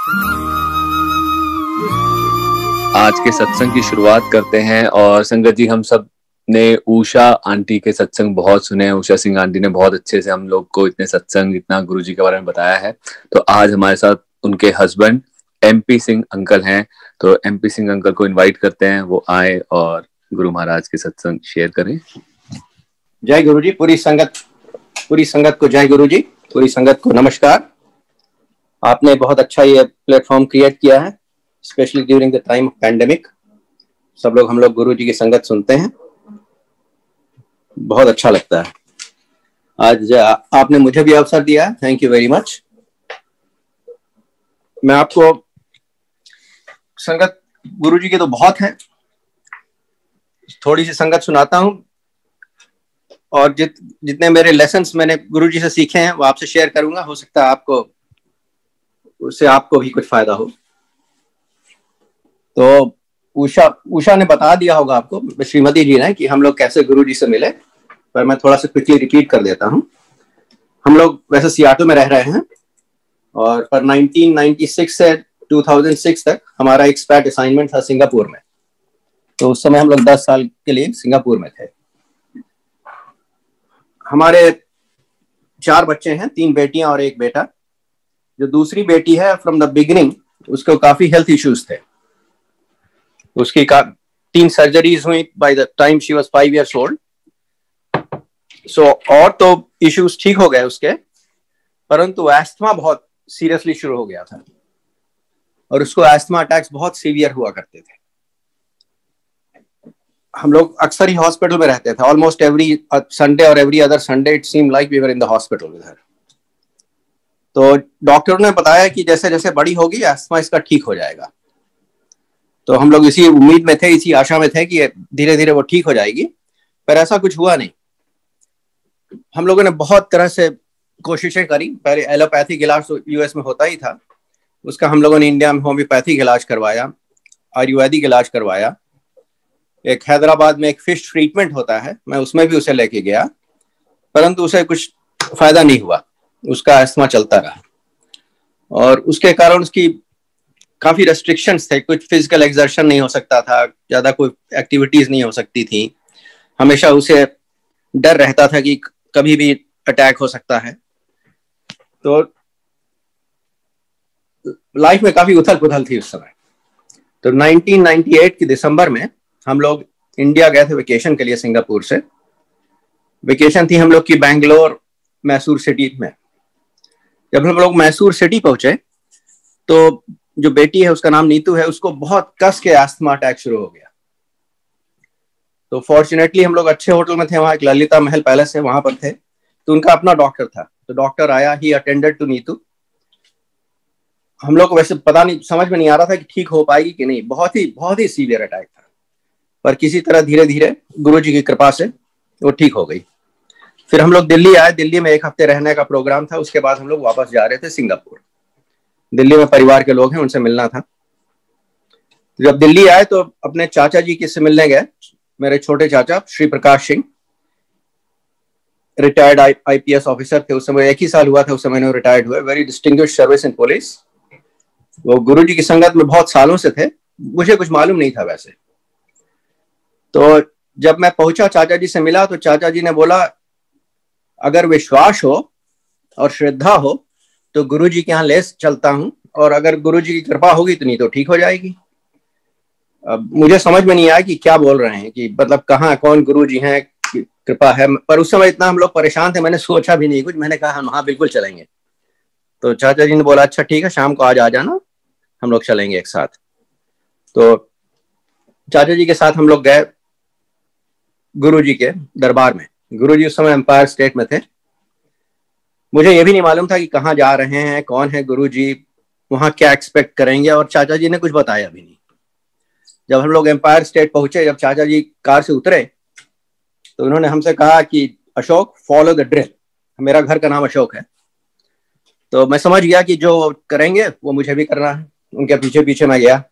आज के सत्संग की शुरुआत करते हैं। और संगत जी, हम सब ने उषा आंटी के सत्संग बहुत सुने हैं। उषा सिंह आंटी ने बहुत अच्छे से हम लोग को इतने सत्संग, इतना गुरुजी के बारे में बताया है। तो आज हमारे साथ उनके हस्बैंड एमपी सिंह अंकल हैं। तो एमपी सिंह अंकल को इनवाइट करते हैं, वो आए और गुरु महाराज के सत्संग शेयर करें। जय गुरु जी। पूरी संगत को जय गुरु जी। पूरी संगत को नमस्कार। आपने बहुत अच्छा ये प्लेटफॉर्म क्रिएट किया है, specially during the time of pandemic. सब लोग हम लोग गुरु जी की संगत सुनते हैं, बहुत अच्छा लगता है। आज आपने मुझे भी अवसर दिया, थैंक यू वेरी मच। मैं आपको संगत गुरु जी के तो बहुत हैं, थोड़ी सी संगत सुनाता हूं और जितने मेरे लेसन्स मैंने गुरु जी से सीखे हैं वो आपसे शेयर करूंगा। हो सकता है उससे आपको भी कुछ फायदा हो। तो उषा ने बता दिया होगा आपको, श्रीमती जी ने, कि हम लोग कैसे गुरु जी से मिले, पर मैं थोड़ा सा क्विकली रिपीट कर देता हूं। हम लोग वैसे सियाटल में रह रहे हैं और पर 1996 से 2006 तक हमारा एक्सपैट असाइनमेंट था सिंगापुर में। तो उस समय हम लोग 10 साल के लिए सिंगापुर में थे। हमारे 4 बच्चे हैं, 3 बेटियां और 1 बेटा। जो दूसरी बेटी है, फ्रॉम द बिगिनिंग उसको काफी हेल्थ इश्यूज थे। उसकी 3 सर्जरीज हुई by the time she was 5 years old। सो और तो इश्यूज ठीक हो गए उसके, परंतु एस्थमा बहुत सीरियसली शुरू हो गया था और उसको एस्थमा अटैक्स बहुत सीवियर हुआ करते थे। हम लोग अक्सर ही हॉस्पिटल में रहते थे, ऑलमोस्ट एवरी संडे और every other Sunday it seem like we were in the hospital with her. तो डॉक्टर ने बताया कि जैसे जैसे बड़ी होगी एस्थमा इसका ठीक हो जाएगा। तो हम लोग इसी उम्मीद में थे, इसी आशा में थे कि धीरे धीरे वो ठीक हो जाएगी, पर ऐसा कुछ हुआ नहीं। हम लोगों ने बहुत तरह से कोशिशें करी। पहले एलोपैथिक इलाज तो यूएस में होता ही था, उसका हम लोगों ने इंडिया में होम्योपैथिक इलाज करवाया, आयुर्वेदिक इलाज करवाया। एक हैदराबाद में एक फिश ट्रीटमेंट होता है, मैं उसमें भी उसे लेके गया, परंतु उसे कुछ फायदा नहीं हुआ, उसका अस्थमा चलता रहा। और उसके कारण उसकी काफी रेस्ट्रिक्शंस थे, कुछ फिजिकल एक्सर्शन नहीं हो सकता था, ज्यादा कोई एक्टिविटीज नहीं हो सकती थी। हमेशा उसे डर रहता था कि कभी भी अटैक हो सकता है। तो लाइफ में काफी उथल पुथल थी उस समय। तो 1998 की दिसंबर में हम लोग इंडिया गए थे वेकेशन के लिए सिंगापुर से। वेकेशन थी हम लोग की बैंगलोर मैसूर सिटी में। जब हम लोग मैसूर सिटी पहुंचे तो जो बेटी है उसका नाम नीतू है, उसको बहुत कस के अस्थमा अटैक शुरू हो गया। तो फॉर्चुनेटली हम लोग अच्छे होटल में थे, वहां एक ललिता महल पैलेस है, वहां पर थे। तो उनका अपना डॉक्टर था, तो डॉक्टर आया, ही अटेंडेड टू नीतू। हम लोग को वैसे पता नहीं, समझ में नहीं आ रहा था कि ठीक हो पाएगी कि नहीं, बहुत ही सीवियर अटैक था, पर किसी तरह धीरे धीरे गुरु जी की कृपा से वो ठीक हो गई। फिर हम लोग दिल्ली आए, दिल्ली में 1 हफ्ते रहने का प्रोग्राम था। उसके बाद हम लोग वापस जा रहे थे सिंगापुर। दिल्ली में परिवार के लोग हैं, उनसे मिलना था। जब दिल्ली आए तो अपने चाचा जी से मिलने गए। मेरे छोटे चाचा Shri Prakash Singh, retired IPS officer थे उस समय, 1 ही साल हुआ था उस समय रिटायर्ड हुए, very distinguished service in police. वो गुरु जी की संगत में बहुत सालों से थे, मुझे कुछ मालूम नहीं था वैसे। तो जब मैं पहुंचा, चाचा जी से मिला, तो चाचा जी ने बोला, अगर विश्वास हो और श्रद्धा हो तो गुरु जी के यहाँ ले चलता हूं, और अगर गुरु जी की कृपा होगी तो नहीं तो ठीक हो जाएगी। अब मुझे समझ में नहीं आया कि क्या बोल रहे हैं, कि मतलब कहाँ कौन गुरु जी हैं, कृपा है। पर उस समय इतना हम लोग परेशान थे, मैंने सोचा भी नहीं कुछ। मैंने कहा हम हाँ बिल्कुल चलेंगे। तो चाचा जी ने बोला अच्छा ठीक है, शाम को आज आ जाना, हम लोग चलेंगे एक साथ। तो चाचा जी के साथ हम लोग गए गुरु जी के दरबार में। गुरु जी उस समय एम्पायर स्टेट में थे। मुझे ये भी नहीं मालूम था कि कहाँ जा रहे हैं, कौन है गुरु जी, वहां क्या एक्सपेक्ट करेंगे, और चाचा जी ने कुछ बताया भी नहीं। जब हम लोग एम्पायर स्टेट पहुंचे, जब चाचा जी कार से उतरे तो उन्होंने हमसे कहा कि अशोक फॉलो द ड्रिल। मेरा घर का नाम अशोक है, तो मैं समझ गया कि जो करेंगे वो मुझे भी करना है। उनके पीछे पीछे मैं गया।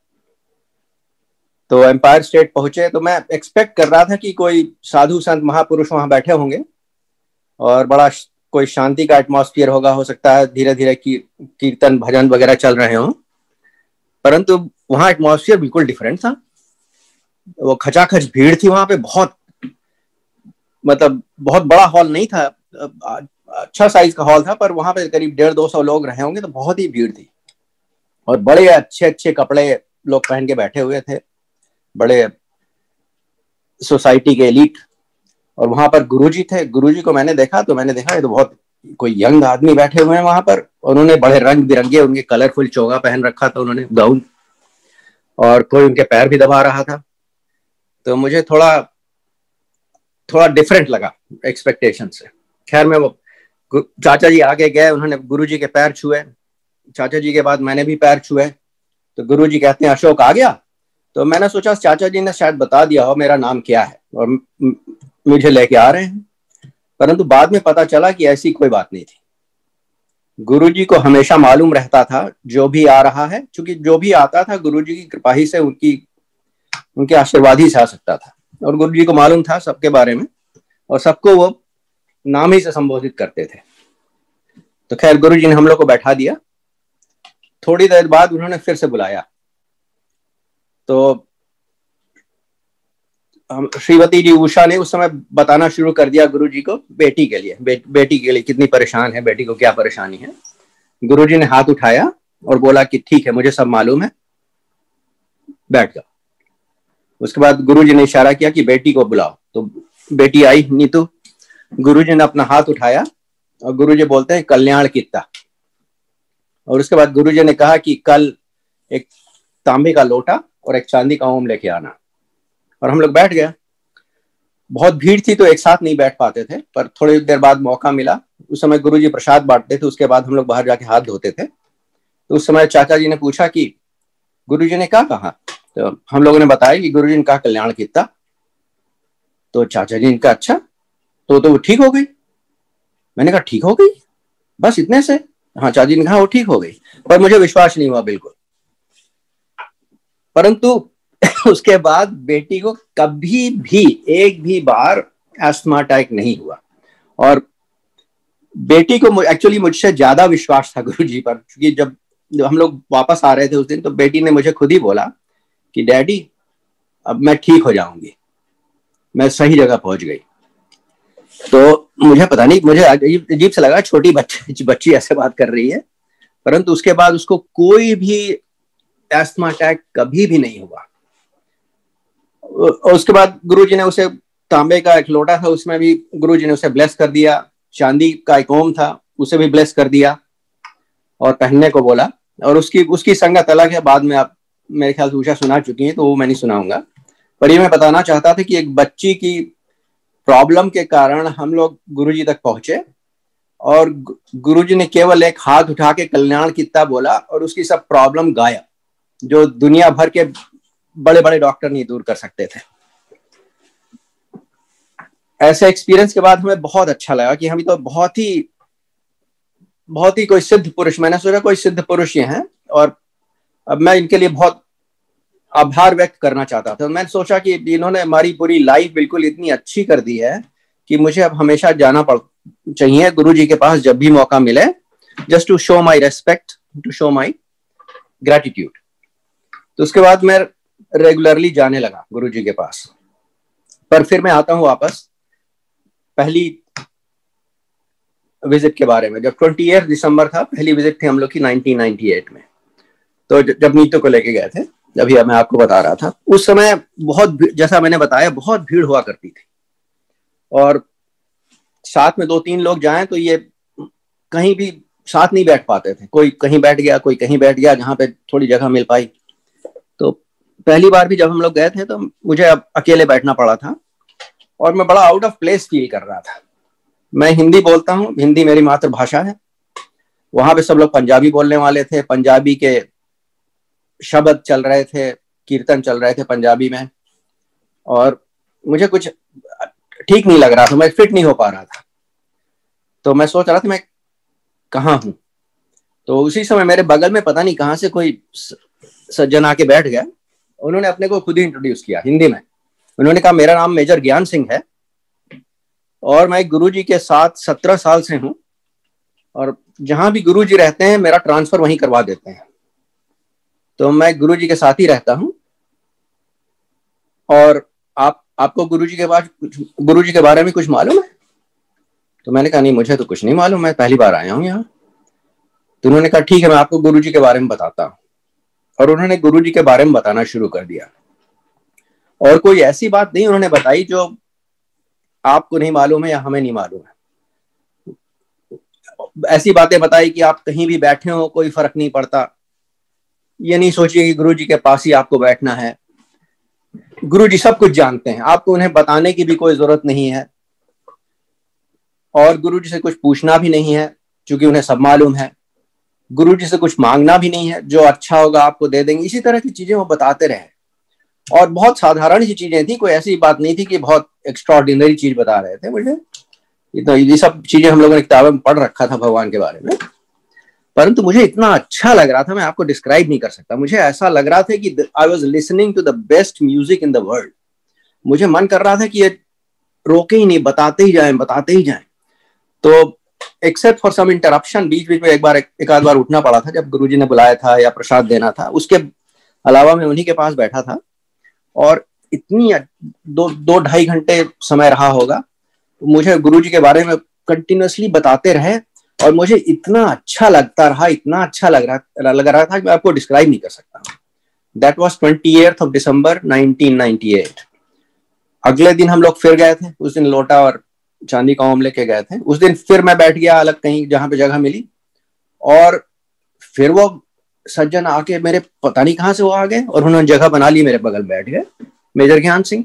तो एम्पायर स्टेट पहुंचे तो मैं एक्सपेक्ट कर रहा था कि कोई साधु संत महापुरुष वहां बैठे होंगे और बड़ा कोई शांति का एटमॉस्फेयर होगा, हो सकता है धीरे धीरे कीर्तन भजन वगैरह चल रहे हों। परंतु वहां एटमॉस्फेयर बिल्कुल डिफरेंट था। वो खचाखच भीड़ थी वहां पे, बहुत मतलब बहुत बड़ा हॉल नहीं था, अच्छा साइज का हॉल था, पर वहां पे करीब 150-200 लोग रहे होंगे, तो बहुत ही भीड़ थी। और बड़े अच्छे अच्छे कपड़े लोग पहन के बैठे हुए थे, बड़े सोसाइटी के एलीट। और वहां पर गुरुजी थे। गुरुजी को मैंने देखा तो मैंने देखा ये तो बहुत कोई यंग आदमी बैठे हुए हैं वहां पर। उन्होंने बड़े रंग बिरंगे उनके कलरफुल चोगा पहन रखा था उन्होंने, गाउन, और कोई उनके पैर भी दबा रहा था। तो मुझे थोड़ा थोड़ा डिफरेंट लगा एक्सपेक्टेशन से। खैर मैं वो चाचा जी आगे गए, उन्होंने गुरुजी के पैर छुए। चाचा जी के बाद मैंने भी पैर छुए। तो गुरुजी कहते हैं अशोक आ गया। तो मैंने सोचा चाचा जी ने शायद बता दिया हो मेरा नाम क्या है और मुझे लेके आ रहे हैं, परंतु बाद में पता चला कि ऐसी कोई बात नहीं थी। गुरुजी को हमेशा मालूम रहता था जो भी आ रहा है, क्योंकि जो भी आता था गुरुजी की कृपा ही से, उनके आशीर्वाद ही से आ सकता था। और गुरुजी को मालूम था सबके बारे में, और सबको वो नाम ही से संबोधित करते थे। तो खैर गुरुजी ने हम लोग को बैठा दिया। थोड़ी देर बाद उन्होंने फिर से बुलाया। तो श्रीमती जी उषा ने उस समय बताना शुरू कर दिया गुरुजी को बेटी के लिए, बेटी के लिए कितनी परेशान है, बेटी को क्या परेशानी है। गुरुजी ने हाथ उठाया और बोला कि ठीक है, मुझे सब मालूम है, बैठ जाओ। उसके बाद गुरुजी ने इशारा किया कि बेटी को बुलाओ। तो बेटी आई, नीतू। गुरुजी ने अपना हाथ उठाया और गुरुजी बोलते हैं कल्याण कित्ता। और उसके बाद गुरुजी ने कहा कि कल एक तांबे का लोटा और एक चांदी का ओम लेके आना। और हम लोग बैठ गए। बहुत भीड़ थी तो एक साथ नहीं बैठ पाते थे, पर थोड़ी देर बाद मौका मिला। उस समय गुरुजी प्रसाद बांटते थे, उसके बाद हम लोग बाहर जाके हाथ धोते थे। तो उस समय चाचा जी ने पूछा कि गुरुजी ने क्या कहा। तो हम लोगों ने बताया कि गुरुजी ने कहा कल्याण कित्ता। तो चाचा जी ने कहा अच्छा, तो वो ठीक हो गई। मैंने कहा ठीक हो गई बस इतने से? हाँ, चाचा जी ने कहा वो ठीक हो गई, पर मुझे विश्वास नहीं हुआ बिल्कुल। परंतु उसके बाद बेटी को कभी भी एक भी बार अस्थमा अटैक नहीं हुआ। और बेटी को एक्चुअली मुझसे ज्यादा विश्वास था गुरुजी पर, क्योंकि जब हम लोग वापस आ रहे थे उस दिन, तो बेटी ने मुझे खुद ही बोला कि डैडी अब मैं ठीक हो जाऊंगी, मैं सही जगह पहुंच गई। तो मुझे पता नहीं, मुझे अजीब से लगा, छोटी बच्ची ऐसे बात कर रही है। परंतु उसके बाद उसको कोई भी अस्थमा अटैक कभी भी नहीं हुआ। और उसके बाद गुरुजी ने उसे, तांबे का एक लोटा था उसमें भी गुरुजी ने उसे ब्लेस कर दिया। चांदी का एक ओम था उसे भी ब्लेस कर दिया और पहनने को बोला। और उसकी संगत अलग है, बाद में आप मेरे ख्याल से उषा सुना चुकी हैं तो वो मैं नहीं सुनाऊंगा। पर ये मैं बताना चाहता था कि एक बच्ची की प्रॉब्लम के कारण हम लोग गुरुजी तक पहुंचे और गुरुजी ने केवल एक हाथ उठा के कल्याण कित्ता बोला और उसकी सब प्रॉब्लम गायब, जो दुनिया भर के बड़े बड़े डॉक्टर नहीं दूर कर सकते थे। ऐसे एक्सपीरियंस के बाद हमें बहुत अच्छा लगा कि हम तो बहुत ही कोई सिद्ध पुरुष, मैंने सोचा कोई सिद्ध पुरुष ये हैं और अब मैं इनके लिए बहुत आभार व्यक्त करना चाहता था। मैंने सोचा कि इन्होंने हमारी पूरी लाइफ बिल्कुल इतनी अच्छी कर दी है कि मुझे अब हमेशा जाना चाहिए गुरुजी के पास जब भी मौका मिले, just to show my respect, to show my gratitude. तो उसके बाद मैं रेगुलरली जाने लगा गुरुजी के पास। पर फिर मैं आता हूं वापस पहली विजिट के बारे में। जब 28 दिसंबर था, पहली विजिट थी हम लोग की 1998 में। तो जब नीतू को लेके गए थे, अभी मैं आपको बता रहा था, उस समय बहुत, जैसा मैंने बताया, बहुत भीड़ हुआ करती थी। और साथ में 2-3 लोग जाएं तो ये कहीं भी साथ नहीं बैठ पाते थे, कोई कहीं बैठ गया, कोई कहीं बैठ गया, जहां पे थोड़ी जगह मिल पाई। तो पहली बार भी जब हम लोग गए थे तो मुझे अब अकेले बैठना पड़ा था और मैं बड़ा आउट ऑफ प्लेस फील कर रहा था। मैं हिंदी बोलता हूँ, हिंदी मेरी मातृभाषा है। वहां पे सब लोग पंजाबी बोलने वाले थे, पंजाबी के शब्द चल रहे थे, कीर्तन चल रहे थे पंजाबी में, और मुझे कुछ ठीक नहीं लग रहा था, मैं फिट नहीं हो पा रहा था। तो मैं सोच रहा था मैं कहाँ हूं। तो उसी समय मेरे बगल में पता नहीं कहां से कोई सज्जन आके बैठ गया। उन्होंने अपने को खुद ही इंट्रोड्यूस किया हिंदी में। उन्होंने कहा मेरा नाम मेजर ज्ञान सिंह है और मैं गुरुजी के साथ 17 साल से हूं और जहां भी गुरुजी रहते हैं मेरा ट्रांसफर वहीं करवा देते हैं। तो मैं गुरुजी के साथ ही रहता हूँ। और आपको गुरुजी के बारे में कुछ मालूम है? तो मैंने कहा नहीं, मुझे तो कुछ नहीं मालूम, मैं पहली बार आया हूँ यहाँ। तो उन्होंने कहा ठीक है, मैं आपको गुरुजी के बारे में बताता हूँ। और उन्होंने गुरुजी के बारे में बताना शुरू कर दिया। और कोई ऐसी बात नहीं उन्होंने बताई जो आपको नहीं मालूम है या हमें नहीं मालूम है। ऐसी बातें बताई कि आप कहीं भी बैठे हो कोई फर्क नहीं पड़ता। ये नहीं सोचिए कि गुरुजी के पास ही आपको बैठना है। गुरुजी सब कुछ जानते हैं, आपको उन्हें बताने की भी कोई जरूरत नहीं है। और गुरुजी से कुछ पूछना भी नहीं है, क्योंकि उन्हें सब मालूम है। गुरुजी से कुछ मांगना भी नहीं है, जो अच्छा होगा आपको दे देंगे। इसी तरह की चीजें वो बताते रहे। और बहुत साधारण सी चीजें थी, कोई ऐसी बात नहीं थी कि बहुत एक्स्ट्राऑर्डिनरी चीज बता रहे थे मुझे। तो ये सब चीजें हम लोगों ने किताबों में पढ़ रखा था भगवान के बारे में, परंतु मुझे इतना अच्छा लग रहा था, मैं आपको डिस्क्राइब नहीं कर सकता। मुझे ऐसा लग रहा था कि I was listening to the best music in the world. मुझे मन कर रहा था कि ये रोके ही नहीं, बताते ही जाएं। तो एक्सेप्ट फॉर सम इंटरप्शन, बीच बीच में एक आध बार उठना पड़ा था जब गुरुजी ने बुलाया था या प्रसाद देना था। उसके अलावा मैं उन्हीं के पास बैठा था। और इतनी 2-2.5 घंटे समय रहा होगा। मुझे गुरुजी के बारे में कंटिन्यूअसली बताते रहे और मुझे इतना अच्छा लगता रहा, इतना अच्छा लग रहा था कि मैं आपको डिस्क्राइब नहीं कर सकता। दैट वाज 28 दिसंबर 1998। अगले दिन हम लोग फिर गए थे। उस दिन लोटा और चांदी का ओम लेके गए थे। उस दिन फिर मैं बैठ गया अलग कहीं जहां पे जगह मिली। और फिर वो सज्जन आके मेरे पता नहीं कहां से वो आ गए और उन्होंने जगह बना ली, मेरे बगल बैठ गए, मेजर ज्ञान सिंह।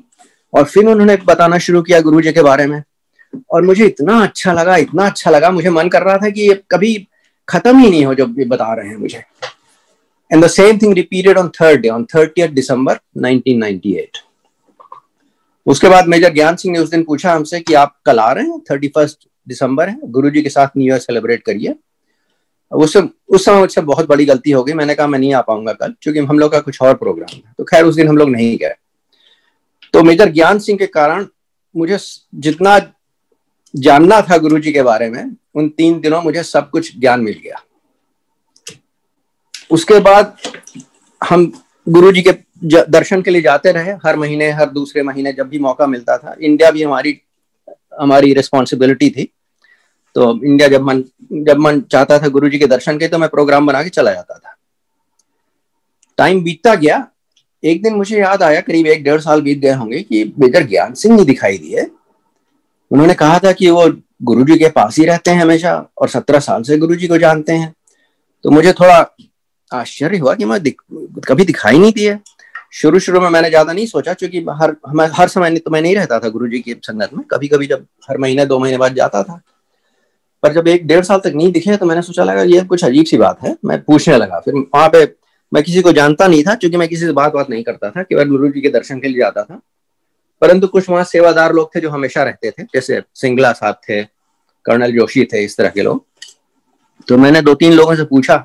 और फिर उन्होंने बताना शुरू किया गुरुजी के बारे में। और मुझे इतना अच्छा लगा, मुझे मन कर रहा था कि ये कभी खत्म ही नहीं हो जो ये बता रहे हैं मुझे। And the same thing repeated on 30 दिसंबर 1998। उसके बाद मेजर ज्ञान सिंह ने उस दिन पूछा हमसे कि आप कल आ रहे हैं, 31 दिसंबर है, गुरुजी के साथ न्यू ईयर सेलिब्रेट करिए। उस समय मुझसे बहुत बड़ी गलती हो गई। मैंने कहा मैं नहीं आ पाऊंगा कल, क्योंकि हम लोग का कुछ और प्रोग्राम है। तो खैर उस दिन हम लोग नहीं गए। तो मेजर ज्ञान सिंह के कारण मुझे जितना जानना था गुरुजी के बारे में, उन 3 दिनों मुझे सब कुछ ज्ञान मिल गया। उसके बाद हम गुरुजी के दर्शन के लिए जाते रहे, हर महीने, हर दूसरे महीने जब भी मौका मिलता था। इंडिया भी हमारी रिस्पॉन्सिबिलिटी थी। तो इंडिया जब मन चाहता था गुरुजी के दर्शन के, तो मैं प्रोग्राम बना के चला जाता था। टाइम बीतता गया। एक दिन मुझे याद आया, करीब 1-1.5 साल बीत गए होंगे, कि मेजर ज्ञान सिंह नहीं दिखाई दिए। उन्होंने कहा था कि वो गुरुजी के पास ही रहते हैं हमेशा और 17 साल से गुरुजी को जानते हैं। तो मुझे थोड़ा आश्चर्य हुआ कि मैं कभी दिखाई नहीं दिए। शुरू में मैंने ज्यादा नहीं सोचा, क्योंकि हर समय तो मैं नहीं रहता था गुरुजी की संगत में। कभी कभी जब हर महीने 2 महीने बाद जाता था। पर जब 1-1.5 साल तक नहीं दिखे तो मैंने सोचा लगा ये कुछ अजीब सी बात है। मैं पूछने लगा। फिर वहां पे मैं किसी को जानता नहीं था, क्योंकि मैं किसी से बात नहीं करता था, केवल गुरुजी के दर्शन के लिए जाता था। परंतु कुछ वहां सेवादार लोग थे जो हमेशा रहते थे, जैसे सिंगला साहब थे, कर्नल जोशी थे, इस तरह के लोग। तो मैंने 2-3 लोगों से पूछा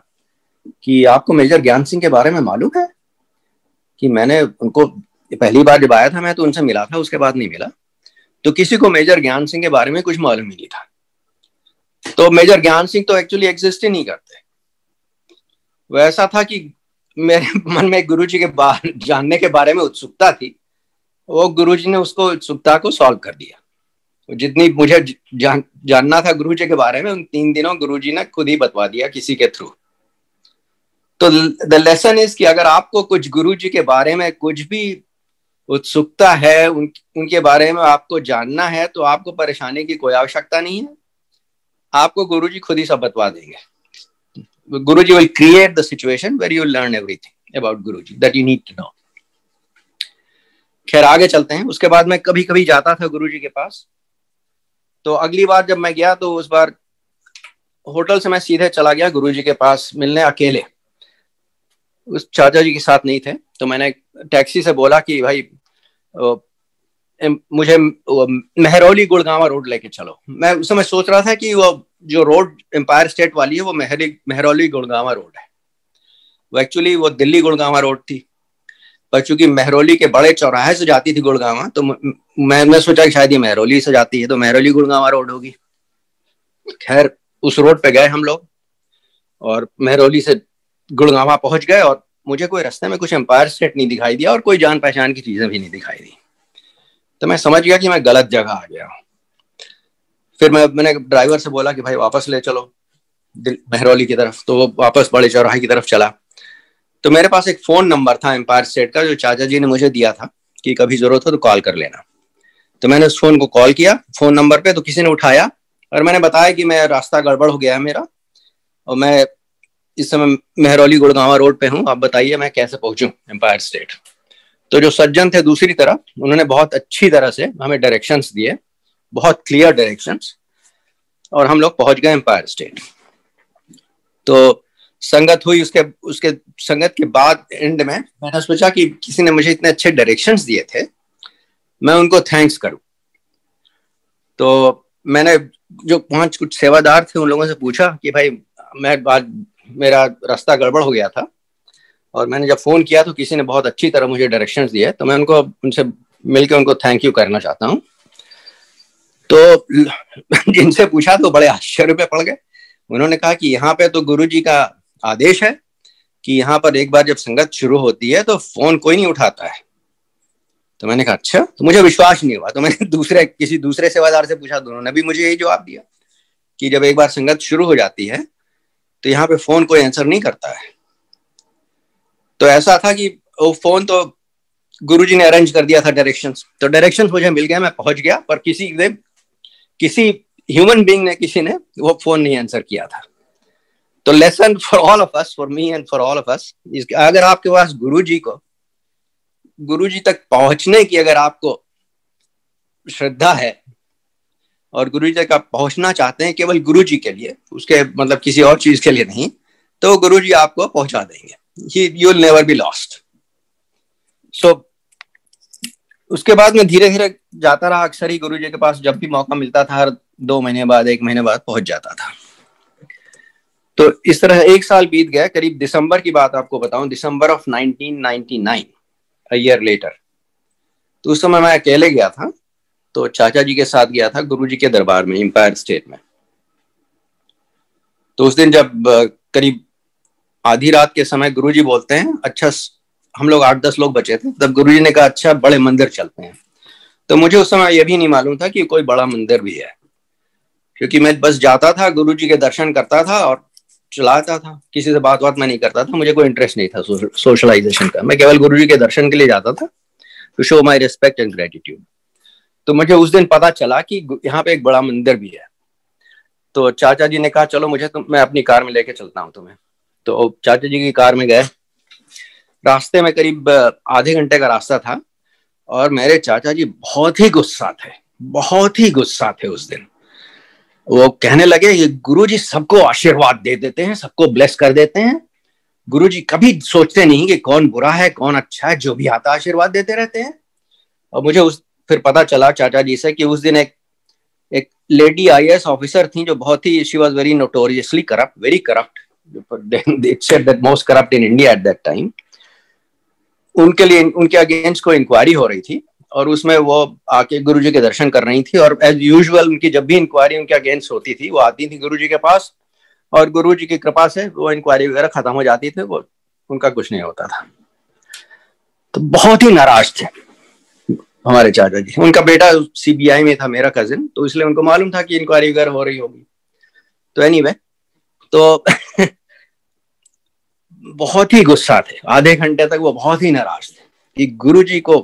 कि आपको मेजर ज्ञान सिंह के बारे में मालूम है? कि मैंने उनको पहली बार जब आया था मैं तो उनसे मिला था, उसके बाद नहीं मिला। तो किसी को मेजर ज्ञान सिंह के बारे में कुछ मालूम ही नहीं था। तो मेजर ज्ञान सिंह तो एक्चुअली एग्जिस्ट ही नहीं करते। वैसा था कि मेरे मन में गुरुजी के जानने के बारे में उत्सुकता थी। वो गुरुजी ने उसको उत्सुकता को सॉल्व कर दिया। जितनी मुझे जानना था गुरुजी के बारे में, उन 3 दिनों गुरुजी ने खुद ही बतवा दिया किसी के थ्रू। तो द लेसन इज कि अगर आपको कुछ गुरुजी के बारे में कुछ भी उत्सुकता है, उनके बारे में आपको जानना है, तो आपको परेशानी की कोई आवश्यकता नहीं है। आपको गुरुजी खुद ही सब बतवा देंगे। Guruji will create the situation where you learn everything about Guruji that you need to know. खैर आगे चलते हैं। उसके बाद मैं कभी कभी जाता था गुरुजी के पास। तो अगली बार जब मैं गया तो उस बार होटल से मैं सीधे चला गया गुरुजी के पास मिलने, अकेले। उस चाचा जी के साथ नहीं थे। तो मैंने टैक्सी से बोला कि भाई मुझे मेहरौली गुड़गांवा रोड लेके चलो। मैं उस समय सोच रहा था कि वो जो रोड एम्पायर स्टेट वाली है वो मेहरौली गुड़गांवा रोड है। वो एक्चुअली वो दिल्ली गुड़गांवा रोड थी, पर चूंकि मेहरौली के बड़े चौराहे से जाती थी गुड़गांवा, तो मैं सोचा कि शायद ये मेहरौली से जाती है, तो मेहरौली गुड़गांवा रोड होगी। खैर उस रोड पे गए हम लोग और मेहरौली से गुड़गांवा पहुंच गए और मुझे कोई रास्ते में कुछ एम्पायर स्टेट नहीं दिखाई दिया और कोई जान पहचान की चीजें भी नहीं दिखाई दी। तो मैं समझ गया कि मैं गलत जगह आ गया। फिर मैंने ड्राइवर से बोला कि भाई वापस ले चलो महरौली की तरफ। तो वो वापस बड़े चौराहे की तरफ चला। तो मेरे पास एक फोन नंबर था एम्पायर स्टेट का, जो चाचा जी ने मुझे दिया था कि कभी जरूरत हो तो कॉल कर लेना। तो मैंने उस फोन को कॉल किया फोन नंबर पे, तो किसी ने उठाया और मैंने बताया कि मैं रास्ता गड़बड़ हो गया है मेरा, और मैं इस समय महरौली गुड़गांवा रोड पे हूँ, आप बताइए मैं कैसे पहुंचूं एम्पायर स्टेट। तो जो सज्जन थे दूसरी तरफ, उन्होंने बहुत अच्छी तरह से हमें डायरेक्शंस दिए, बहुत क्लियर डायरेक्शंस, और हम लोग पहुंच गए एम्पायर स्टेट। तो संगत हुई। उसके संगत के बाद एंड में मैंने सोचा कि किसी ने मुझे इतने अच्छे डायरेक्शंस दिए थे, मैं उनको थैंक्स करूं। तो मैंने जो 5 कुछ सेवादार थे उन लोगों से पूछा कि भाई मेरा रास्ता गड़बड़ हो गया था और मैंने जब फोन किया तो किसी ने बहुत अच्छी तरह मुझे डायरेक्शंस दिए, तो मैं उनसे मिलकर उनको थैंक यू करना चाहता हूँ। तो जिनसे पूछा तो बड़े आश्चर्य पे पड़ गए। उन्होंने कहा कि यहाँ पे तो गुरुजी का आदेश है कि यहाँ पर एक बार जब संगत शुरू होती है तो फोन कोई नहीं उठाता है। तो मैंने कहा अच्छा। तो मुझे विश्वास नहीं हुआ, तो मैंने किसी दूसरे सेवादार से पूछा, दोनों ने भी मुझे यही जवाब दिया कि जब एक बार संगत शुरू हो जाती है तो यहाँ पे फोन कोई आंसर नहीं करता है। तो ऐसा था कि वो फोन तो गुरुजी ने अरेंज कर दिया था डायरेक्शंस, तो डायरेक्शंस मुझे मिल गया, मैं पहुंच गया, पर किसी ह्यूमन बीइंग ने, किसी ने वो फोन नहीं आंसर किया था। तो lesson for all of us, for me and for all of अस, अगर आपके पास गुरुजी तक पहुंचने की अगर आपको श्रद्धा है और गुरुजी तक आप पहुंचना चाहते हैं केवल गुरुजी के लिए, उसके मतलब किसी और चीज के लिए नहीं, तो गुरुजी आपको पहुंचा देंगे। You will never be lost. So उसके बाद मैं धीरे धीरे जाता रहा, अक्सर ही गुरुजी के पास जब भी मौका मिलता था, हर 2 महीने बाद 1 महीने बाद पहुंच जाता था। तो इस तरह 1 साल बीत गया। करीब दिसंबर की बात आपको बताऊं, December of 1999, a year later, तो उस समय मैं अकेले गया था। तो चाचा जी के साथ गया था गुरुजी के दरबार में एम्पायर स्टेट में। तो उस दिन जब करीब आधी रात के समय गुरुजी बोलते हैं, अच्छा, हम लोग 8-10 लोग बचे थे, तब गुरुजी ने कहा अच्छा बड़े मंदिर चलते हैं। तो मुझे उस समय यह भी नहीं मालूम था कि कोई बड़ा मंदिर भी है, क्योंकि मैं बस जाता था, गुरुजी के दर्शन करता था और चलाता था, किसी से बात मैं नहीं करता था, मुझे कोई इंटरेस्ट नहीं था सोशलाइजेशन का। मैं केवल गुरुजी के दर्शन के लिए जाता था, to show my respect and gratitude. तो मुझे उस दिन पता चला कि यहाँ पे एक बड़ा मंदिर भी है। तो चाचा जी ने कहा चलो मैं अपनी कार में लेके चलता हूँ तुम्हें। तो चाचा जी की कार में गए। रास्ते में करीब आधे घंटे का रास्ता था और मेरे चाचा जी बहुत ही गुस्सा थे उस दिन। वो कहने लगे कि गुरुजी सबको आशीर्वाद दे देते हैं, सबको ब्लेस कर देते हैं, गुरुजी कभी सोचते नहीं कि कौन बुरा है कौन अच्छा है, जो भी आता आशीर्वाद देते रहते हैं। और मुझे फिर पता चला चाचा जी से कि उस दिन एक लेडी IAS ऑफिसर थी जो बहुत ही, she was very notoriously corrupt, very corrupt, they said that most corrupt in India at that time. उनके अगेंस्ट कोई इंक्वायरी हो रही थी और उसमें वो आके गुरुजी के दर्शन कर रही थी। और एज यूजुअल उनकी जब भी इंक्वायरी उनके अगेंस्ट होती थी, वो आती थी गुरुजी के पास और गुरुजी की कृपा से वो इंक्वायरी वगैरह खत्म हो जाती थी, वो उनका कुछ नहीं होता था। तो बहुत ही नाराज थे हमारे चाचा जी। उनका बेटा CBI में था, मेरा कजिन, तो इसलिए उनको मालूम था कि इंक्वायरी वगैरह हो रही होगी। तो एनीवे, तो बहुत ही गुस्सा थे। आधे घंटे तक वो बहुत ही नाराज थे कि गुरुजी को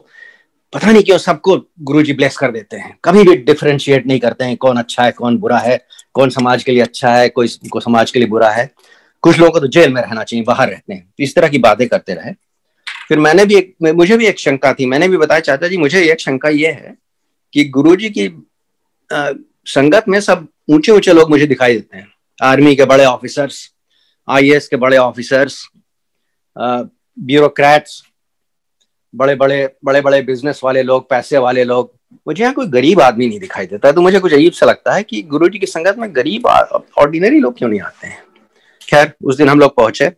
पता नहीं क्यों सबको गुरुजी ब्लेस कर देते हैं, कभी भी डिफरेंशिएट नहीं करते हैं कौन अच्छा है कौन बुरा है, कौन समाज के लिए अच्छा है कोई को समाज के लिए बुरा है, कुछ लोगों को तो जेल में रहना चाहिए, बाहर रहते हैं। इस तरह की बातें करते रहे। फिर मुझे भी एक शंका थी। मैंने भी बताया चाचा जी मुझे एक शंका ये है कि गुरुजी की संगत में सब ऊंचे ऊंचे लोग मुझे दिखाई देते हैं, आर्मी के बड़े ऑफिसर्स, IAS के बड़े ऑफिसर्स, ब्यूरोक्रेट्स, बड़े बड़े बिजनेस वाले लोग, पैसे वाले लोग। मुझे यहाँ कोई गरीब आदमी नहीं दिखाई देता। तो मुझे कुछ अजीब सा लगता है कि गुरुजी की संगत में गरीब ऑर्डिनरी लोग क्यों नहीं आते हैं। खैर, उस दिन हम लोग पहुंचे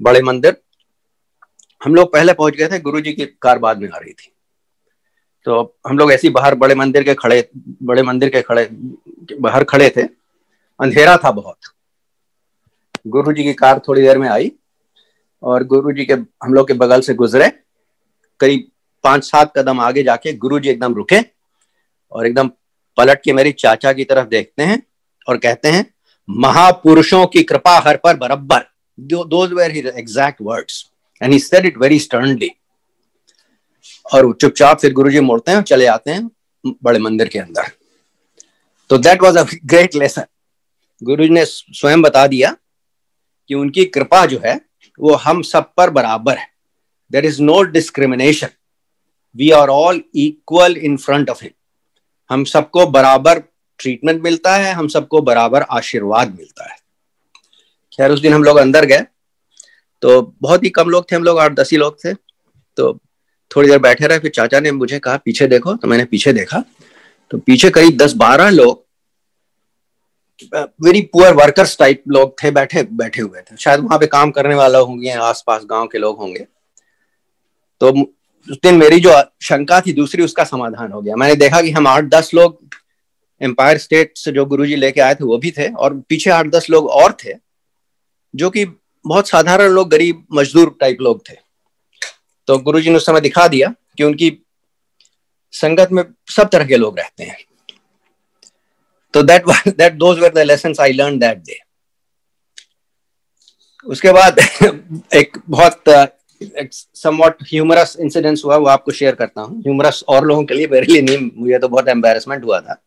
बड़े मंदिर। हम लोग पहले पहुंच गए थे, गुरुजी की कार बाद में आ रही थी। तो हम लोग ऐसे ही बाहर बड़े मंदिर के बाहर खड़े थे। अंधेरा था बहुत। गुरुजी की कार थोड़ी देर में आई और गुरुजी के हम लोग के बगल से गुजरे, करीब 5-7 कदम आगे जाके गुरुजी एकदम रुके और एकदम पलट के मेरी चाचा की तरफ देखते हैं और कहते हैं, महापुरुषों की कृपा हर पर बरब्बर। Those were his exact words and he said it very sternly। और चुपचाप फिर गुरुजी मुड़ते हैं और चले आते हैं बड़े मंदिर के अंदर। तो that was a great lesson. Guruji ने स्वयं बता दिया कि उनकी कृपा जो है वो हम सब पर बराबर है। There is no discrimination, we are all equal in front of him. हम सबको बराबर ट्रीटमेंट मिलता है, हम सबको बराबर आशीर्वाद मिलता है। खैर उस दिन हम लोग अंदर गए तो बहुत ही कम लोग थे, हम लोग 8-10 ही लोग थे। तो थोड़ी देर बैठे रहे, फिर चाचा ने मुझे कहा पीछे देखो। तो मैंने पीछे देखा तो पीछे करीब 10-12 लोग वेरी पुअर वर्कर्स टाइप लोग थे, बैठे हुए थे। शायद वहां पे काम करने वाला होंगे, आसपास गांव के लोग होंगे। तो उस दिन मेरी जो शंका थी दूसरी, उसका समाधान हो गया। मैंने देखा कि हम 8-10 लोग एम्पायर स्टेट से जो गुरुजी लेके आए थे वो भी थे, और पीछे 8-10 लोग और थे जो कि बहुत साधारण लोग, गरीब मजदूर टाइप लोग थे। तो गुरुजी ने उस समय दिखा दिया कि उनकी संगत में सब तरह के लोग रहते हैं। तो those were the lessons I learned that day। उसके बाद एक बहुत somewhat humorous incidents हुआ, वो आपको शेयर करता हूँ। humorous और लोगों के लिए, मेरे लिए नहीं, मुझे तो बहुत embarrassment हुआ था।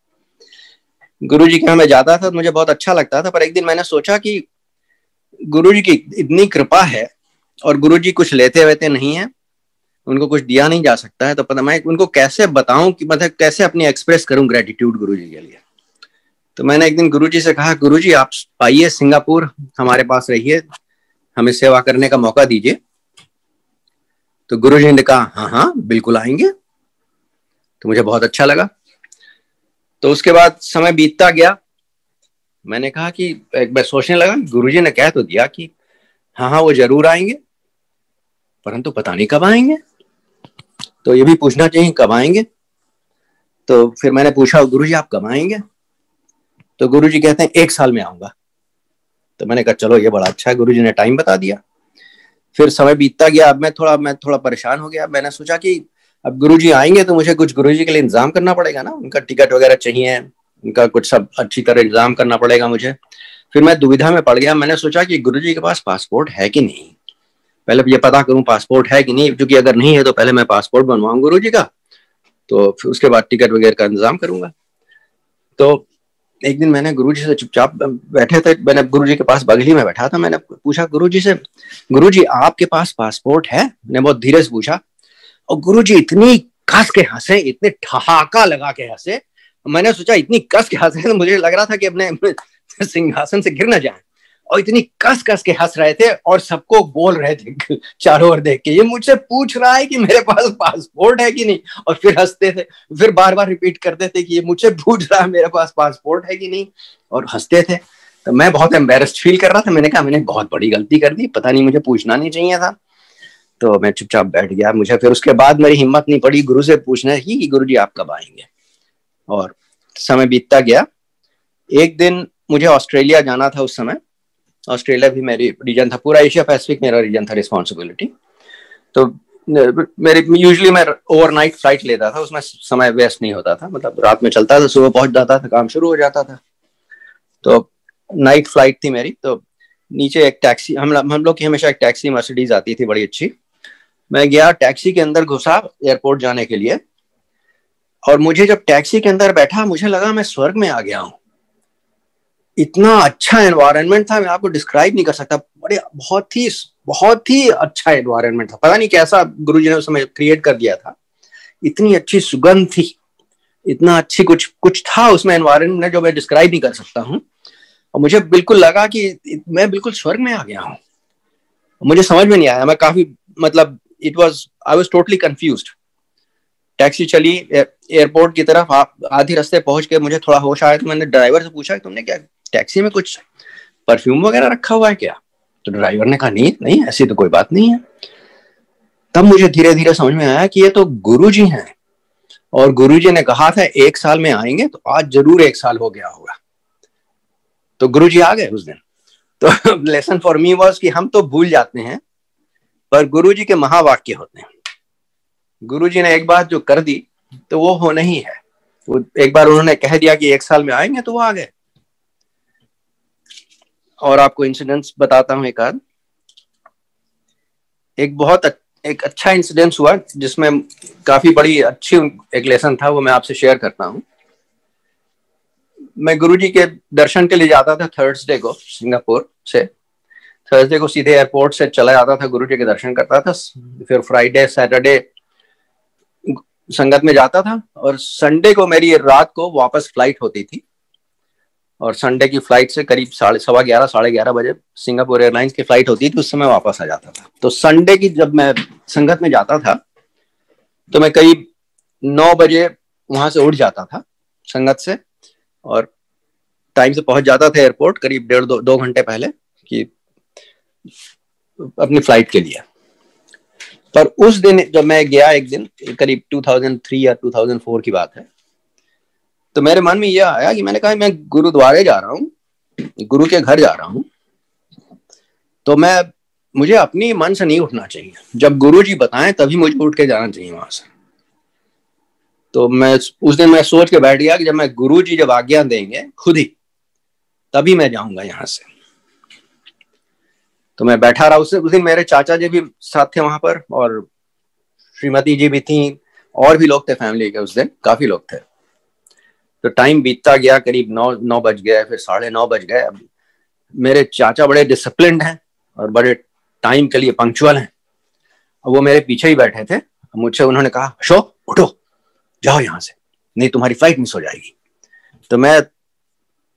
गुरुजी के यहाँ मैं जाता था तो मुझे बहुत अच्छा लगता था, पर एक दिन मैंने सोचा कि गुरुजी की इतनी कृपा है और गुरुजी कुछ लेते वेते नहीं है, उनको कुछ दिया नहीं जा सकता है, तो पता मैं उनको कैसे बताऊं कि मतलब कैसे अपनी एक्सप्रेस करूं ग्रेटिट्यूड गुरुजी के लिए। तो मैंने एक दिन गुरुजी से कहा, गुरुजी आप आइए सिंगापुर, हमारे पास रहिए, हमें सेवा करने का मौका दीजिए। तो गुरुजी ने कहा हाँ हाँ बिल्कुल आएंगे। तो मुझे बहुत अच्छा लगा। तो उसके बाद समय बीतता गया। मैंने कहा कि एक बार सोचने लगा, गुरुजी ने कह तो दिया कि हाँ हाँ वो जरूर आएंगे, परंतु पता नहीं कब आएंगे, तो ये भी पूछना चाहिए कब आएंगे। तो फिर मैंने पूछा, गुरुजी आप कब आएंगे? तो गुरुजी कहते हैं 1 साल में आऊंगा। तो मैंने कहा चलो ये बड़ा अच्छा है, गुरुजी ने टाइम बता दिया। फिर समय बीतता गया। अब मैं थोड़ा परेशान हो गया। मैंने सोचा कि अब गुरुजी आएंगे तो मुझे कुछ गुरुजी के लिए इंतजाम करना पड़ेगा ना, उनका टिकट वगैरह चाहिए, उनका कुछ सब अच्छी तरह इंतजाम करना पड़ेगा मुझे। फिर मैं दुविधा में पड़ गया। मैंने सोचा कि गुरुजी के पास पासपोर्ट है कि नहीं, पहले ये पता करूं पासपोर्ट है कि नहीं, क्योंकि अगर नहीं है तो पहले मैं पासपोर्ट बनवाऊं गुरुजी का, तो फिर उसके बाद टिकट वगैरह का इंतजाम करूंगा। तो एक दिन मैंने गुरुजी से चुपचाप बैठे थे, मैंने गुरुजी के पास बगली में बैठा था। मैंने पूछा गुरुजी से, गुरुजी आपके पास पासपोर्ट है? मैंने बहुत धीरे से पूछा, और गुरुजी इतनी कस के हंसे, इतने ठहाका लगा के हंसे। मैंने सोचा इतनी कस के हंसे तो मुझे लग रहा था कि अपने सिंहासन से गिर न जाए, और इतनी कस के हंस रहे थे और सबको बोल रहे थे चारों ओर देख के, ये मुझसे पूछ रहा है कि मेरे पास पासपोर्ट है कि नहीं, और फिर हंसते थे, फिर बार बार रिपीट करते थे कि ये मुझसे पूछ रहा है मेरे पास पासपोर्ट है कि नहीं, और हंसते थे। तो मैं बहुत एम्बेरस्ड फील कर रहा था। मैंने कहा मैंने बहुत बड़ी गलती कर दी, पता नहीं मुझे पूछना नहीं चाहिए था। तो मैं चुपचाप बैठ गया। मुझे फिर उसके बाद मेरी हिम्मत नहीं पड़ी गुरु से पूछने की कि गुरुजी आप कब आएंगे। और समय बीतता गया। एक दिन मुझे ऑस्ट्रेलिया जाना था। उस समय ऑस्ट्रेलिया भी मेरी रीजन था, पूरा एशिया पैसिफिक मेरा रीजन था रिस्पॉन्सिबिलिटी। तो मेरे यूजुअली मैं ओवरनाइट फ्लाइट लेता था, उसमें समय वेस्ट नहीं होता था, मतलब रात में चलता था, सुबह पहुंच जाता था, काम शुरू हो जाता था। तो नाइट फ्लाइट थी मेरी। तो नीचे एक टैक्सी, हम लोग की हमेशा एक टैक्सी मर्सिडीज आती थी बड़ी अच्छी। मैं गया टैक्सी के अंदर, घुसा एयरपोर्ट जाने के लिए, और मुझे जब टैक्सी के अंदर बैठा मुझे लगा मैं स्वर्ग में आ गया हूँ। इतना अच्छा एनवायरनमेंट था, मैं आपको डिस्क्राइब नहीं कर सकता। बड़े बहुत ही अच्छा एनवायरनमेंट था। पता नहीं कैसा गुरुजी ने उस समय क्रिएट कर दिया था। इतनी अच्छी सुगंध थी, इतना अच्छी कुछ था उसमें एनवायरनमेंट में जो मैं डिस्क्राइब नहीं कर सकता हूँ। और मुझे बिल्कुल लगा कि मैं बिल्कुल स्वर्ग में आ गया हूँ। मुझे समझ में नहीं आया, मैं काफी मतलब I was totally confused. Taxi चली एयरपोर्ट की तरफ, आधी रास्ते पहुंच के मुझे थोड़ा होश आया तो मैंने ड्राइवर से पूछा तुमने क्या टैक्सी में कुछ परफ्यूम वगैरह रखा हुआ है क्या? तो ड्राइवर ने कहा नहीं ऐसी तो कोई बात नहीं है। तब मुझे धीरे धीरे समझ में आया कि ये तो गुरुजी हैं, और गुरुजी ने कहा था 1 साल में आएंगे, तो आज जरूर 1 साल हो गया होगा। तो गुरुजी आ गए उस दिन। तो लेसन फॉर मी वाज कि हम तो भूल जाते हैं पर गुरुजी के महावाक्य होते हैं। गुरुजी ने एक बात जो कर दी तो वो हो नहीं है। वो एक बार उन्होंने कह दिया कि 1 साल में आएंगे तो वो आ गए। और आपको इंसिडेंट्स बताता हूं एक आध। एक अच्छा इंसिडेंस हुआ जिसमें काफी बड़ी अच्छी एक लेसन था, वो मैं आपसे शेयर करता हूं। मैं गुरुजी के दर्शन के लिए जाता था थर्सडे को, सिंगापुर से थर्सडे को सीधे एयरपोर्ट से चला जाता था, गुरुजी के दर्शन करता था, फिर फ्राइडे सैटरडे संगत में जाता था, और संडे को मेरी रात को वापस फ्लाइट होती थी, और संडे की फ्लाइट से करीब 11:15 साढ़े 11 बजे सिंगापुर एयरलाइंस की फ्लाइट होती थी, उस समय वापस आ जाता था। तो संडे की जब मैं संगत में जाता था तो मैं करीब 9 बजे वहां से उठ जाता था संगत से, और टाइम से पहुंच जाता था एयरपोर्ट करीब 1.5-2 घंटे पहले कि अपनी फ्लाइट के लिए। पर उस दिन जब मैं गया, एक दिन करीब 2003 या 2004 की बात है, तो मेरे मन में यह आया कि मैंने कहा मैं गुरुद्वारे जा रहा हूँ, गुरु के घर जा रहा हूँ, तो मुझे अपनी मन से नहीं उठना चाहिए। जब गुरु जी बताएं तभी मुझे उठ के जाना चाहिए वहां से। तो उस दिन मैं सोच के बैठ गया कि जब मैं गुरु जी जब आज्ञा देंगे खुद ही, तभी मैं जाऊंगा यहाँ से। तो मैं बैठा रहा। उस दिन मेरे चाचा जी भी साथ थे वहां पर, और श्रीमती जी भी थी, और भी लोग थे फैमिली के। उस दिन काफी लोग थे। तो टाइम बीतता गया, करीब 9 बज गए, फिर 9:30 बज गए। अब मेरे चाचा बड़े डिसिप्लिन्ड हैं और बड़े टाइम के लिए पंक्चुअल हैं। वो मेरे पीछे ही बैठे थे। मुझसे उन्होंने कहा, अशोक उठो, जाओ यहाँ से, नहीं तुम्हारी फ्लाइट मिस हो जाएगी। तो मैं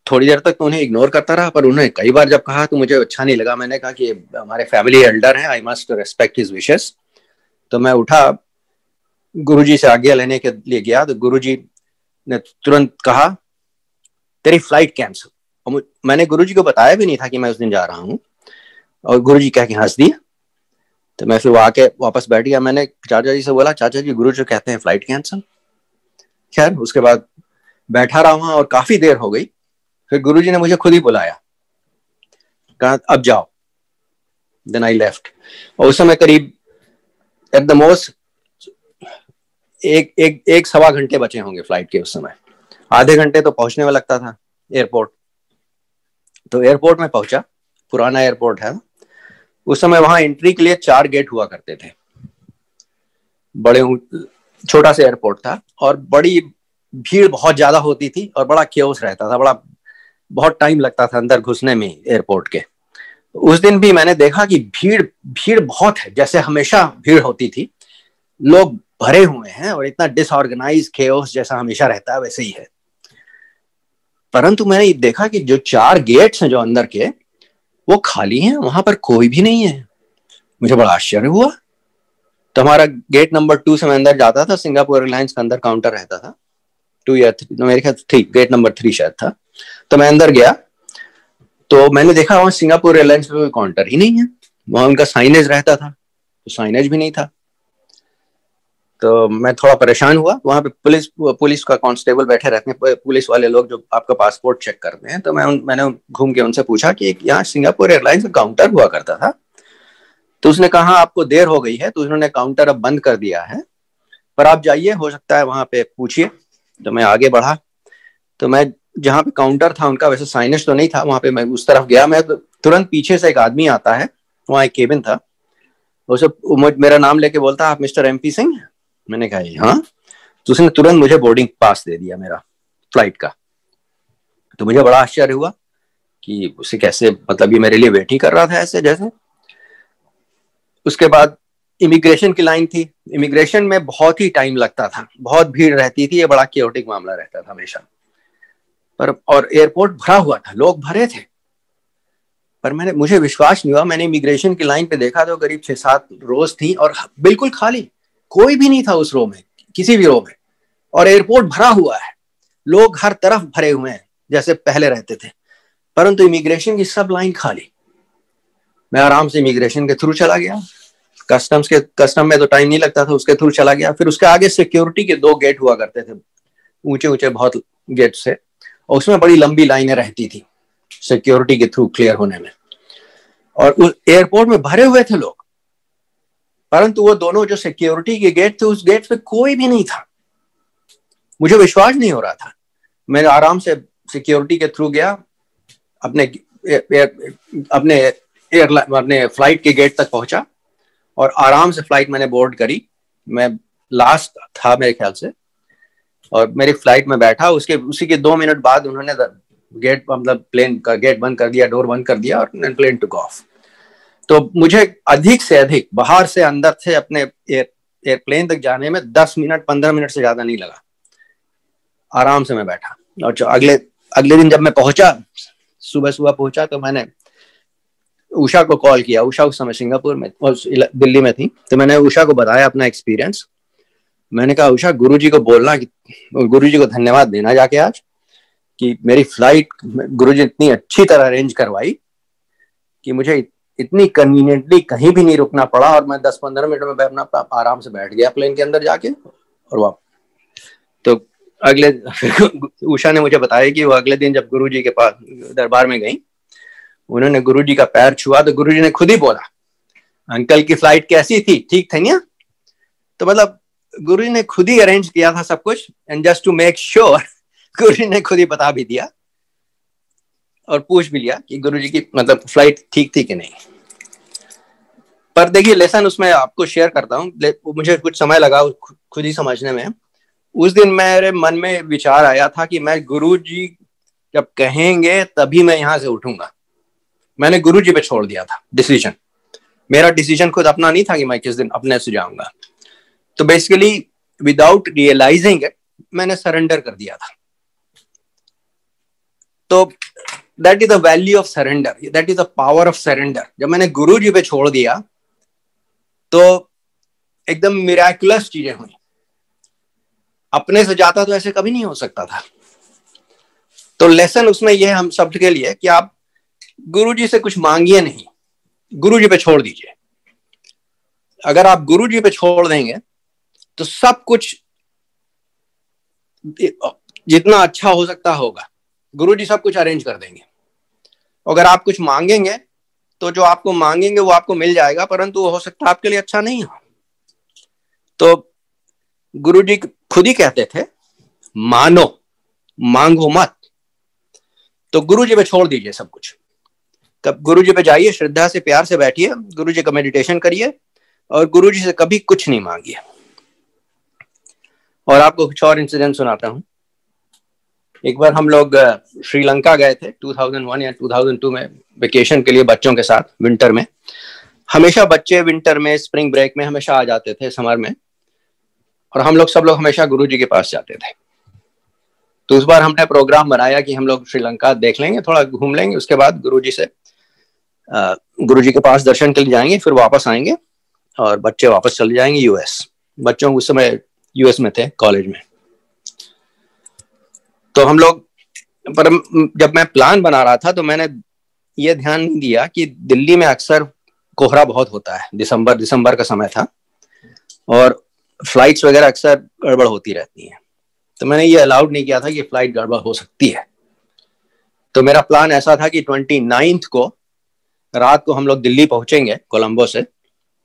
थोड़ी देर तक तो उन्हें इग्नोर करता रहा, पर उन्होंने कई बार जब कहा तो मुझे अच्छा नहीं लगा। मैंने कहा कि हमारे फैमिली एल्डर हैं, I must respect his wishes. तो मैं उठा, गुरुजी से आज्ञा लेने के लिए गया, तो गुरुजी ने तुरंत कहा तेरी फ्लाइट कैंसिल। और मैंने गुरुजी को बताया भी नहीं था कि मैं उस दिन जा रहा हूँ, और गुरुजी कह के हंस दिए। तो मैं फिर आके वापस बैठ गया। मैंने चाचा जी से बोला, चाचा जी गुरुजी कहते हैं फ्लाइट कैंसिल। खैर उसके बाद बैठा रहा वहां और काफी देर हो गई। फिर गुरुजी ने मुझे खुद ही बुलाया, कहा अब जाओ। Then I left. और उस समय करीब एट द मोस्ट एक सवा घंटे बचे होंगे फ्लाइट के। उस समय आधे घंटे तो पहुंचने में लगता था एयरपोर्ट। तो एयरपोर्ट में पहुंचा, पुराना एयरपोर्ट है। उस समय वहां एंट्री के लिए 4 गेट हुआ करते थे। बड़े छोटा सा एयरपोर्ट था और बड़ी भीड़ बहुत ज्यादा होती थी और बड़ा केओस रहता था, बहुत टाइम लगता था अंदर घुसने में एयरपोर्ट के। उस दिन भी मैंने देखा कि भीड़ बहुत है, जैसे हमेशा भीड़ होती थी। लोग भरे हुए हैं और इतना डिसऑर्गेनाइज केओस जैसा हमेशा रहता है वैसे ही है। परंतु मैंने देखा कि जो 4 गेट्स हैं जो अंदर के, वो खाली हैं, वहां पर कोई भी नहीं है। मुझे बड़ा आश्चर्य हुआ। तो हमारा गेट नंबर 2 से मैं अंदर जाता था। सिंगापुर एयरलाइंस का अंदर काउंटर रहता था 2 या 3, मेरे ख्याल 3, गेट नंबर 3 शायद था। तो मैं अंदर गया तो मैंने देखा वहां सिंगापुर एयरलाइंस का कोई काउंटर ही नहीं है। वहां उनका साइनेज रहता था, तो साइनेज भी नहीं था। तो मैं थोड़ा परेशान हुआ। वहां पे पुलिस का कांस्टेबल बैठे रहते हैं, पुलिस वाले लोग जो आपका पासपोर्ट चेक करते हैं। तो मैंने घूम के उनसे पूछा कि यहाँ सिंगापुर एयरलाइंस का काउंटर हुआ करता था। तो उसने कहा आपको देर हो गई है, तो उन्होंने काउंटर अब बंद कर दिया है, पर आप जाइए, हो सकता है वहां पे पूछिए। तो मैं आगे बढ़ा। तो मैं जहाँ पे काउंटर था उनका, वैसे साइनेज तो नहीं था वहां पे, मैं उस तरफ गया। मैं तो तुरंत पीछे से एक आदमी आता है, वहाँ एक केबिन था। उसे मेरा नाम लेके बोलता, आप मिस्टर MP सिंह? मैंने कहा हाँ। तो उसने तुरंत मुझे बोर्डिंग पास दे दिया मेरा फ्लाइट का। तो मुझे बड़ा आश्चर्य हुआ कि उसे कैसे, मतलब ये मेरे लिए वेट ही कर रहा था ऐसे जैसे। उसके बाद इमिग्रेशन की लाइन थी। इमिग्रेशन में बहुत ही टाइम लगता था, बहुत भीड़ रहती थी, ये बड़ा क्योटिक मामला रहता था हमेशा। और एयरपोर्ट भरा हुआ था, लोग भरे थे। पर मुझे विश्वास नहीं हुआ। मैंने इमिग्रेशन की लाइन पे देखा तो करीब 6-7 रोज थी और बिल्कुल खाली, कोई भी नहीं था उस रो में, किसी भी रो में। और एयरपोर्ट भरा हुआ है, लोग हर तरफ भरे हुए हैं जैसे पहले रहते थे, परंतु इमिग्रेशन की सब लाइन खाली। मैं आराम से इमिग्रेशन के थ्रू चला गया। कस्टम में तो टाइम नहीं लगता था, उसके थ्रू चला गया। फिर उसके आगे सिक्योरिटी के 2 गेट हुआ करते थे, ऊंचे ऊंचे बहुत गेट से, और उसमें बड़ी लंबी लाइनें रहती थी सिक्योरिटी के थ्रू क्लियर होने में। और उस एयरपोर्ट में भरे हुए थे लोग, परंतु वो दोनों जो सिक्योरिटी के गेट थे, उस गेट पे कोई भी नहीं था। मुझे विश्वास नहीं हो रहा था। मैं आराम से सिक्योरिटी के थ्रू गया, अपने अपने फ्लाइट के गेट तक पहुंचा और आराम से फ्लाइट मैंने बोर्ड करी। मैं लास्ट था मेरे ख्याल से, और मेरी फ्लाइट में बैठा। उसी के 2 मिनट बाद उन्होंने गेट, मतलब प्लेन का गेट बंद कर दिया, डोर बंद कर दिया और प्लेन टुक ऑफ। तो मुझे अधिक से अधिक बाहर से अंदर से अपने एयरप्लेन तक जाने में 10 मिनट 15 मिनट से ज्यादा नहीं लगा। आराम से मैं बैठा। और अगले दिन जब मैं पहुंचा, सुबह सुबह पहुंचा, तो मैंने उषा को कॉल किया। उषा उस समय सिंगापुर में और दिल्ली में थी। तो मैंने उषा को बताया अपना एक्सपीरियंस। मैंने कहा, उषा, गुरुजी को बोलना कि गुरुजी को धन्यवाद देना जाके आज कि मेरी फ्लाइट गुरुजी इतनी अच्छी तरह अरेंज करवाई कि मुझे इतनी कन्वीनियंटली कहीं भी नहीं रुकना पड़ा, और मैं 10-15 मिनट में अपना आराम से बैठ गया प्लेन के अंदर जाके और वापस। तो उषा ने मुझे बताया कि वो अगले दिन जब गुरुजी के पास दरबार में गई, उन्होंने गुरुजी का पैर छुआ तो गुरुजी ने खुद ही बोला, अंकल की फ्लाइट कैसी थी, ठीक थी ना? तो मतलब गुरुजी ने खुद ही अरेंज किया था सब कुछ, and just to make sure Guruji ने खुद ही बता भी दिया और पूछ भी लिया कि गुरुजी की मतलब फ्लाइट ठीक थी कि नहीं। पर देखिए, लेसन उसमें आपको शेयर करता हूँ। मुझे कुछ समय लगा खुद ही समझने में। उस दिन मेरे मन में विचार आया था कि मैं गुरुजी जब कहेंगे तभी मैं यहां से उठूंगा। मैंने गुरुजी पे छोड़ दिया था डिसीजन। मेरा डिसीजन खुद अपना नहीं था कि मैं किस दिन अपने से जाऊंगा। तो बेसिकली विदाउट रियलाइजिंग इट मैंने सरेंडर कर दिया था। तो that is the value of surrender, that is the power of surrender. जब मैंने गुरुजी पे छोड़ दिया तो एकदम मिराकुलस चीजें हुई। अपने से जाता तो ऐसे कभी नहीं हो सकता था। तो लेसन उसमें यह हम सब के लिए कि आप गुरुजी से कुछ मांगिए नहीं, गुरुजी पे छोड़ दीजिए। अगर आप गुरुजी पे छोड़ देंगे तो सब कुछ जितना अच्छा हो सकता होगा, गुरुजी सब कुछ अरेंज कर देंगे। अगर आप कुछ मांगेंगे तो जो आपको मांगेंगे वो आपको मिल जाएगा, परंतु हो सकता है आपके लिए अच्छा नहीं हो। तो गुरुजी खुद ही कहते थे, मानो, मांगो मत। तो गुरुजी पे छोड़ दीजिए सब कुछ। तब गुरुजी पे जाइए, श्रद्धा से, प्यार से बैठिए, गुरुजी का मेडिटेशन करिए और गुरुजी से कभी कुछ नहीं मांगिए। और आपको कुछ और इंसिडेंट सुनाता हूं। एक बार हम लोग श्रीलंका गए थे 2001 या 2002 में वेकेशन के लिए बच्चों के साथ, विंटर में। हमेशा बच्चे विंटर में, स्प्रिंग ब्रेक में हमेशा आ जाते थे, समर में, और हम लोग सब लोग हमेशा गुरुजी के पास जाते थे। तो उस बार हमने प्रोग्राम बनाया कि हम लोग श्रीलंका देख लेंगे, थोड़ा घूम लेंगे, उसके बाद गुरुजी के पास दर्शन के लिए जाएंगे, फिर वापस आएंगे और बच्चे वापस चले जाएंगे यूएस। बच्चों उस समय यूएस में थे, कॉलेज में। तो हम लोग, पर जब मैं प्लान बना रहा था तो मैंने ये ध्यान नहीं दिया कि दिल्ली में अक्सर कोहरा बहुत होता है। दिसंबर का समय था और फ्लाइट्स वगैरह अक्सर गड़बड़ होती रहती हैं। तो मैंने ये अलाउड नहीं किया था कि फ्लाइट गड़बड़ हो सकती है। तो मेरा प्लान ऐसा था कि 29 को रात को हम लोग दिल्ली पहुंचेंगे कोलंबो से।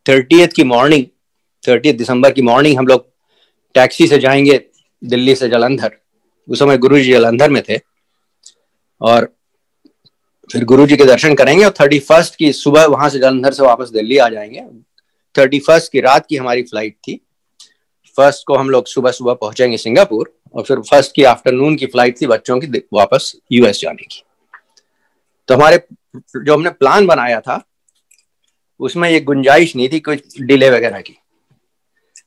30 दिसंबर की मॉर्निंग हम लोग टैक्सी से जाएंगे दिल्ली से जलंधर। उस समय गुरुजी जलंधर में थे, और फिर गुरुजी के दर्शन करेंगे और 31 की सुबह वहां से जलंधर से वापस दिल्ली आ जाएंगे। 31 की रात की हमारी फ्लाइट थी। 1 को हम लोग सुबह सुबह पहुंचेंगे सिंगापुर, और फिर 1 की आफ्टरनून की फ्लाइट थी बच्चों की वापस यूएस जाने की। तो हमारे जो हमने प्लान बनाया था उसमें ये गुंजाइश नहीं थी कुछ डिले वगैरह की।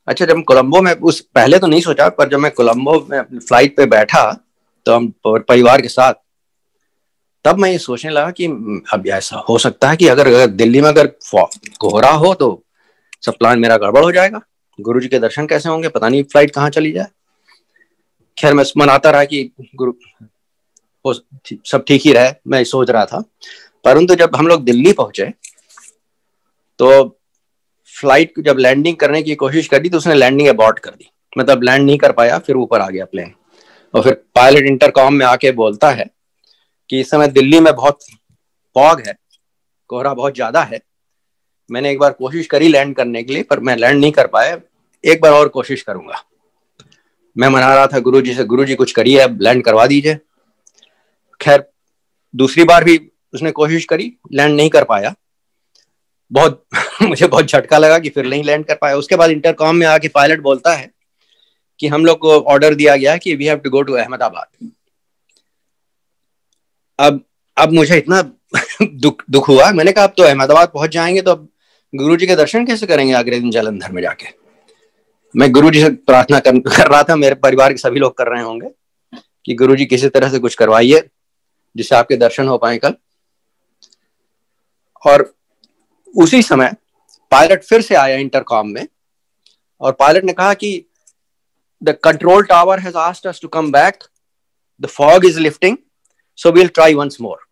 अच्छा, जब कोलंबो में, उस पहले तो नहीं सोचा, पर जब मैं कोलंबो में अपनी फ्लाइट पे बैठा तो हम परिवार के साथ, तब मैं ये सोचने लगा कि अब ऐसा हो सकता है कि अगर दिल्ली में अगर कोहरा हो तो सब प्लान मेरा गड़बड़ हो जाएगा। गुरुजी के दर्शन कैसे होंगे, पता नहीं फ्लाइट कहाँ चली जाए। खैर, मैं मनाता रहा कि गुरु सब ठीक ही रहे, मैं सोच रहा था। परंतु जब हम लोग दिल्ली पहुंचे तो फ्लाइट जब लैंडिंग करने की कोशिश करी तो उसने लैंडिंग अबॉर्ट कर दी, मतलब लैंड नहीं कर पाया, फिर ऊपर आ गया प्लेन। और फिर पायलट इंटरकॉम में आके बोलता है कि इस समय दिल्ली में बहुत फॉग है, कोहरा बहुत ज्यादा है, मैंने एक बार कोशिश करी लैंड करने के लिए, पर मैं लैंड नहीं कर पाया। एक बार और कोशिश करूंगा। मैं मना रहा था गुरुजी से, गुरुजी कुछ करिए, अब लैंड करवा दीजिए। खैर दूसरी बार भी उसने कोशिश करी, लैंड नहीं कर पाया। बहुत मुझे बहुत झटका लगा कि फिर नहीं लैंड कर पाया। उसके बाद इंटरकॉम में आके पायलट बोलता है कि हम लोग को ऑर्डर दिया गया कि we have to go to Ahmedabad. अब मुझे इतना दुख हुआ। मैंने कहा अब तो अहमदाबाद पहुंच जाएंगे तो अब गुरुजी के दर्शन कैसे करेंगे अगले दिन जालंधर में जाके। मैं गुरुजी से प्रार्थना कर रहा था, मेरे परिवार के सभी लोग कर रहे होंगे कि गुरुजी किसी तरह से कुछ करवाइए जिससे आपके दर्शन हो पाए कल। और उसी समय पायलट फिर से आया इंटरकॉम में और पायलट ने कहा कि the control tower has asked us to come back, the fog is lifting, so we will try once more.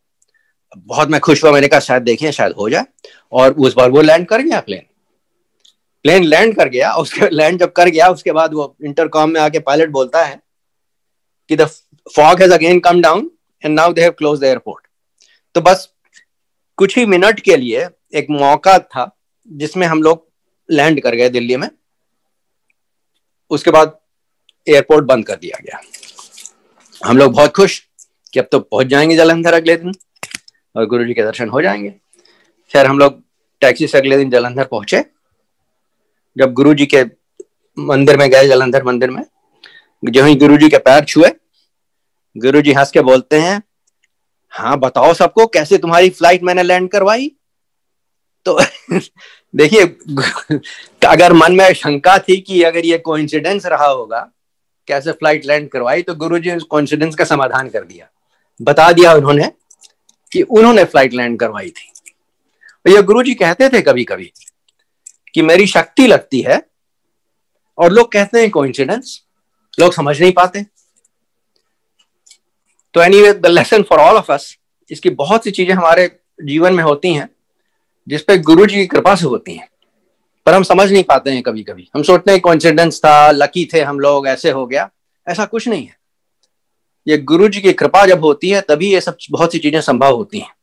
बहुत मैं खुश हुआ, मैंने कहा शायद देखिए शायद हो जाए। और उस बार वो लैंड कर गया, प्लेन लैंड कर गया। उसके लैंड जब कर गया उसके बाद वो इंटरकॉम में आके पायलट बोलता है कि the fog has again come down and now they have closed the airport. तो बस कुछ ही मिनट के लिए एक मौका था जिसमें हम लोग लैंड कर गए दिल्ली में। उसके बाद एयरपोर्ट बंद कर दिया गया। हम लोग बहुत खुश कि अब तो पहुंच जाएंगे जालंधर अगले दिन और गुरुजी के दर्शन हो जाएंगे। फिर हम लोग टैक्सी से अगले दिन जालंधर पहुंचे। जब गुरुजी के मंदिर में गए, जालंधर मंदिर में, जो ही गुरुजी के पैर छुए, गुरुजी हंस के बोलते हैं, हाँ बताओ सबको कैसे तुम्हारी फ्लाइट मैंने लैंड करवाई। तो देखिए अगर मन में शंका थी कि अगर ये कोइंसिडेंस रहा होगा कैसे फ्लाइट लैंड करवाई, तो गुरुजी ने उस कोइंसिडेंस का समाधान कर दिया, बता दिया उन्होंने कि उन्होंने फ्लाइट लैंड करवाई थी। और ये गुरुजी कहते थे कभी कभी कि मेरी शक्ति लगती है और लोग कहते हैं कोइंसिडेंस, लोग समझ नहीं पाते। तो anyway the lesson for all of अस, इसकी बहुत सी चीजें हमारे जीवन में होती हैं जिसपे गुरुजी की कृपा से होती हैं, पर हम समझ नहीं पाते हैं। कभी कभी हम सोचते हैं कोइंसिडेंस था, लकी थे हम लोग, ऐसे हो गया। ऐसा कुछ नहीं है। ये गुरुजी की कृपा जब होती है तभी ये सब बहुत सी चीजें संभव होती हैं।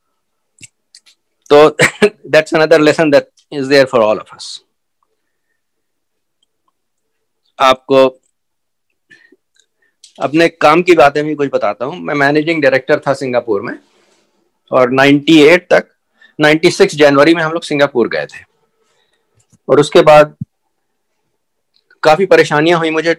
तो that's another lesson that is there for all of us. आपको अपने काम की बातें भी कुछ बताता हूं। मैं मैनेजिंग डायरेक्टर था सिंगापुर में और 96 जनवरी में हम लोग सिंगापुर गए थे। और उसके बाद काफी परेशानियां हुई मुझे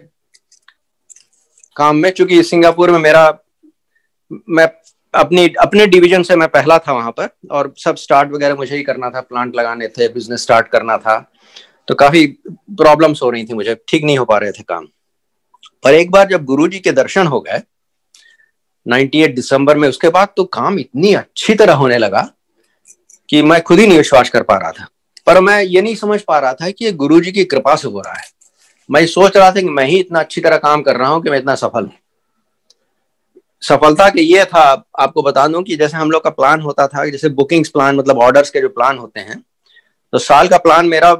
काम में, क्योंकि सिंगापुर में मैं अपने डिवीजन से मैं पहला था वहां पर और सब स्टार्ट वगैरह मुझे ही करना था, प्लांट लगाने थे, बिजनेस स्टार्ट करना था। तो काफी प्रॉब्लम्स हो रही थी मुझे, ठीक नहीं हो पा रहे थे काम। पर एक बार जब गुरुजी के दर्शन हो गए 98 दिसंबर में, उसके बाद तो काम इतनी अच्छी तरह होने लगा कि मैं खुद ही नहीं विश्वास कर पा रहा था। पर मैं ये नहीं समझ पा रहा था कि ये गुरुजी की कृपा से हो रहा है। मैं सोच रहा था कि मैं ही इतना अच्छी तरह काम कर रहा हूं कि मैं इतना सफल हूं। सफलता के ये था, आपको बता दूं कि जैसे हम लोग का प्लान होता था, जैसे बुकिंग्स प्लान मतलब ऑर्डर्स के जो प्लान होते हैं, तो साल का प्लान मेरा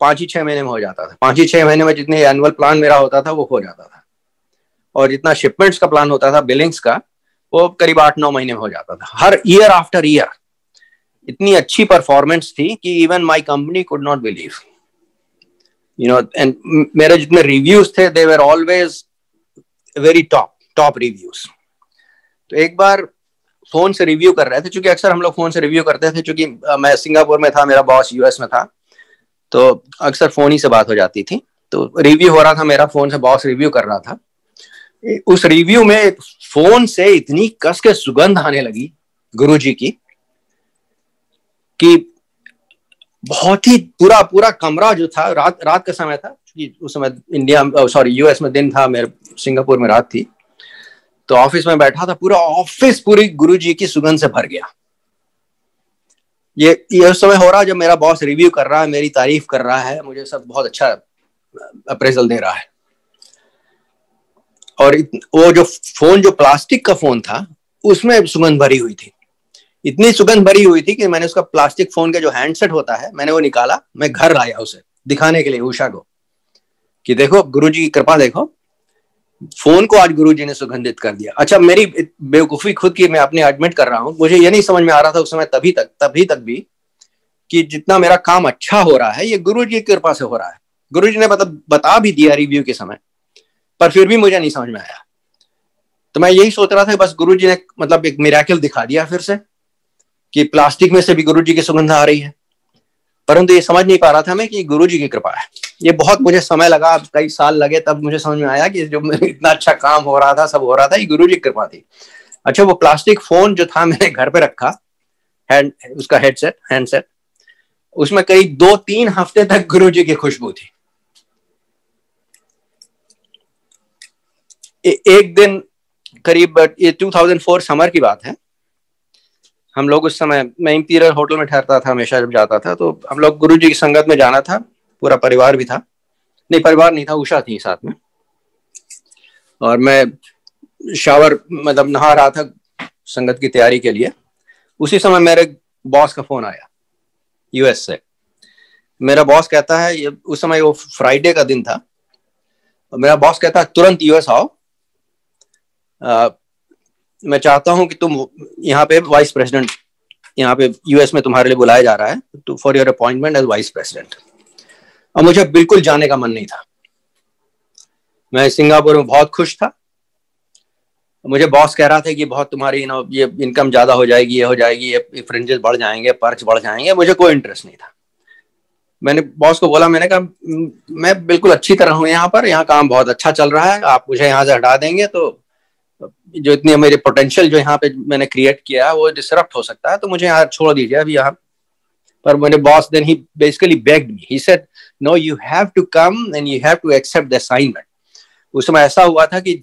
5 ही 6 महीने में हो जाता था। 5 ही 6 महीने में जितने एनुअल प्लान मेरा होता था वो हो जाता था। और जितना शिपमेंट्स का प्लान होता था, बिलिंग्स का, वो करीब 8-9 महीने में हो जाता था। हर ईयर आफ्टर ईयर इतनी अच्छी परफॉर्मेंस थी कि even my company could not believe, you know. And मेरे जितने रिव्यूज थे they were always very top reviews. तो एक बार फोन से रिव्यू कर रहे थे, क्योंकि अक्सर हम लोग फोन से रिव्यू करते थे, क्योंकि मैं सिंगापुर में था, मेरा बॉस यूएस में था, तो अक्सर फोन ही से बात हो जाती थी। तो रिव्यू हो रहा था मेरा, फोन से बॉस रिव्यू कर रहा था। उस रिव्यू में फोन से इतनी कस के सुगंध आने लगी गुरुजी की कि बहुत ही पूरा कमरा जो था, रात का समय था, क्योंकि उस समय यूएस में दिन था, मेरे सिंगापुर में रात थी। तो ऑफिस में बैठा था, पूरा ऑफिस पूरी गुरुजी की सुगंध से भर गया। ये उस समय हो रहा जब मेरा बॉस रिव्यू कर रहा है, मेरी तारीफ कर रहा है, मुझे सब बहुत अच्छा अप्रेजल दे रहा है। और वो जो फोन, जो प्लास्टिक का फोन था, उसमें सुगंध भरी हुई थी। इतनी सुगंध भरी हुई थी कि मैंने उसका प्लास्टिक फोन का जो हैंडसेट होता है, मैंने वो निकाला, मैं घर लाया उसे दिखाने के लिए उषा को कि देखो गुरुजी की कृपा, देखो फोन को आज गुरुजी ने सुगंधित कर दिया। अच्छा, मेरी बेवकूफी खुद की मैं अपने एडमिट कर रहा हूं, मुझे ये नहीं समझ में आ रहा था उस समय तभी तक भी कि जितना मेरा काम अच्छा हो रहा है ये गुरुजी की कृपा से हो रहा है। गुरुजी ने मतलब बता भी दिया रिव्यू के समय, पर फिर भी मुझे नहीं समझ में आया। तो मैं यही सोच रहा था बस गुरुजी ने मतलब एक मिरेकल दिखा दिया फिर से कि प्लास्टिक में से भी गुरुजी की सुगंध आ रही है, परंतु ये समझ नहीं पा रहा था मैं कि गुरुजी की कृपा है। ये बहुत मुझे समय लगा, कई साल लगे, तब मुझे समझ में आया कि जो इतना अच्छा काम हो रहा था, सब हो रहा था, ये गुरुजी की कृपा थी। अच्छा, वो प्लास्टिक फोन जो था मैंने घर पे रखा, उसका हैंडसेट, उसमें करीब 2-3 हफ्ते तक गुरुजी की खुशबू थी। एक दिन करीब, ये 2004 समर की बात है, हम लोग उस समय, मैं इंपीरियल होटल में ठहरता था हमेशा जब जाता था, तो हम लोग गुरुजी की संगत में जाना था, पूरा परिवार भी था, नहीं परिवार नहीं था, उषा थी साथ में, और मैं शावर मतलब नहा रहा था संगत की तैयारी के लिए। उसी समय मेरे बॉस का फोन आया यूएस से। मेरा बॉस कहता है, उस समय वो फ्राइडे का दिन था, और मेरा बॉस कहता है तुरंत यूएस आओ, मैं चाहता हूं कि तुम यहाँ पे वाइस प्रेसिडेंट, यहाँ पे यूएस में तुम्हारे लिए बुलाया जा रहा है for your appointment as vice president. और मुझे बिल्कुल जाने का मन नहीं था, मैं सिंगापुर में बहुत खुश था। मुझे बॉस कह रहा था कि बहुत तुम्हारी ये इनकम ज्यादा हो जाएगी, ये हो जाएगी, ये फ्रिंजेस बढ़ जाएंगे, पर्क्स बढ़ जाएंगे, मुझे कोई इंटरेस्ट नहीं था। मैंने बॉस को बोला, मैंने कहा मैं बिल्कुल अच्छी तरह हूँ यहाँ पर, यहाँ काम बहुत अच्छा चल रहा है, आप मुझे यहाँ से हटा देंगे तो जो इतनी मेरे पोटेंशियल जो यहाँ पे मैंने क्रिएट किया है वो डिसरप्ट हो सकता है, तो मुझे यहाँ छोड़ दीजिए अभी यहाँ पर। मेरे boss then he basically begged me, he said no you have to come and you have to accept the assignment. उस समय ऐसा हुआ था कि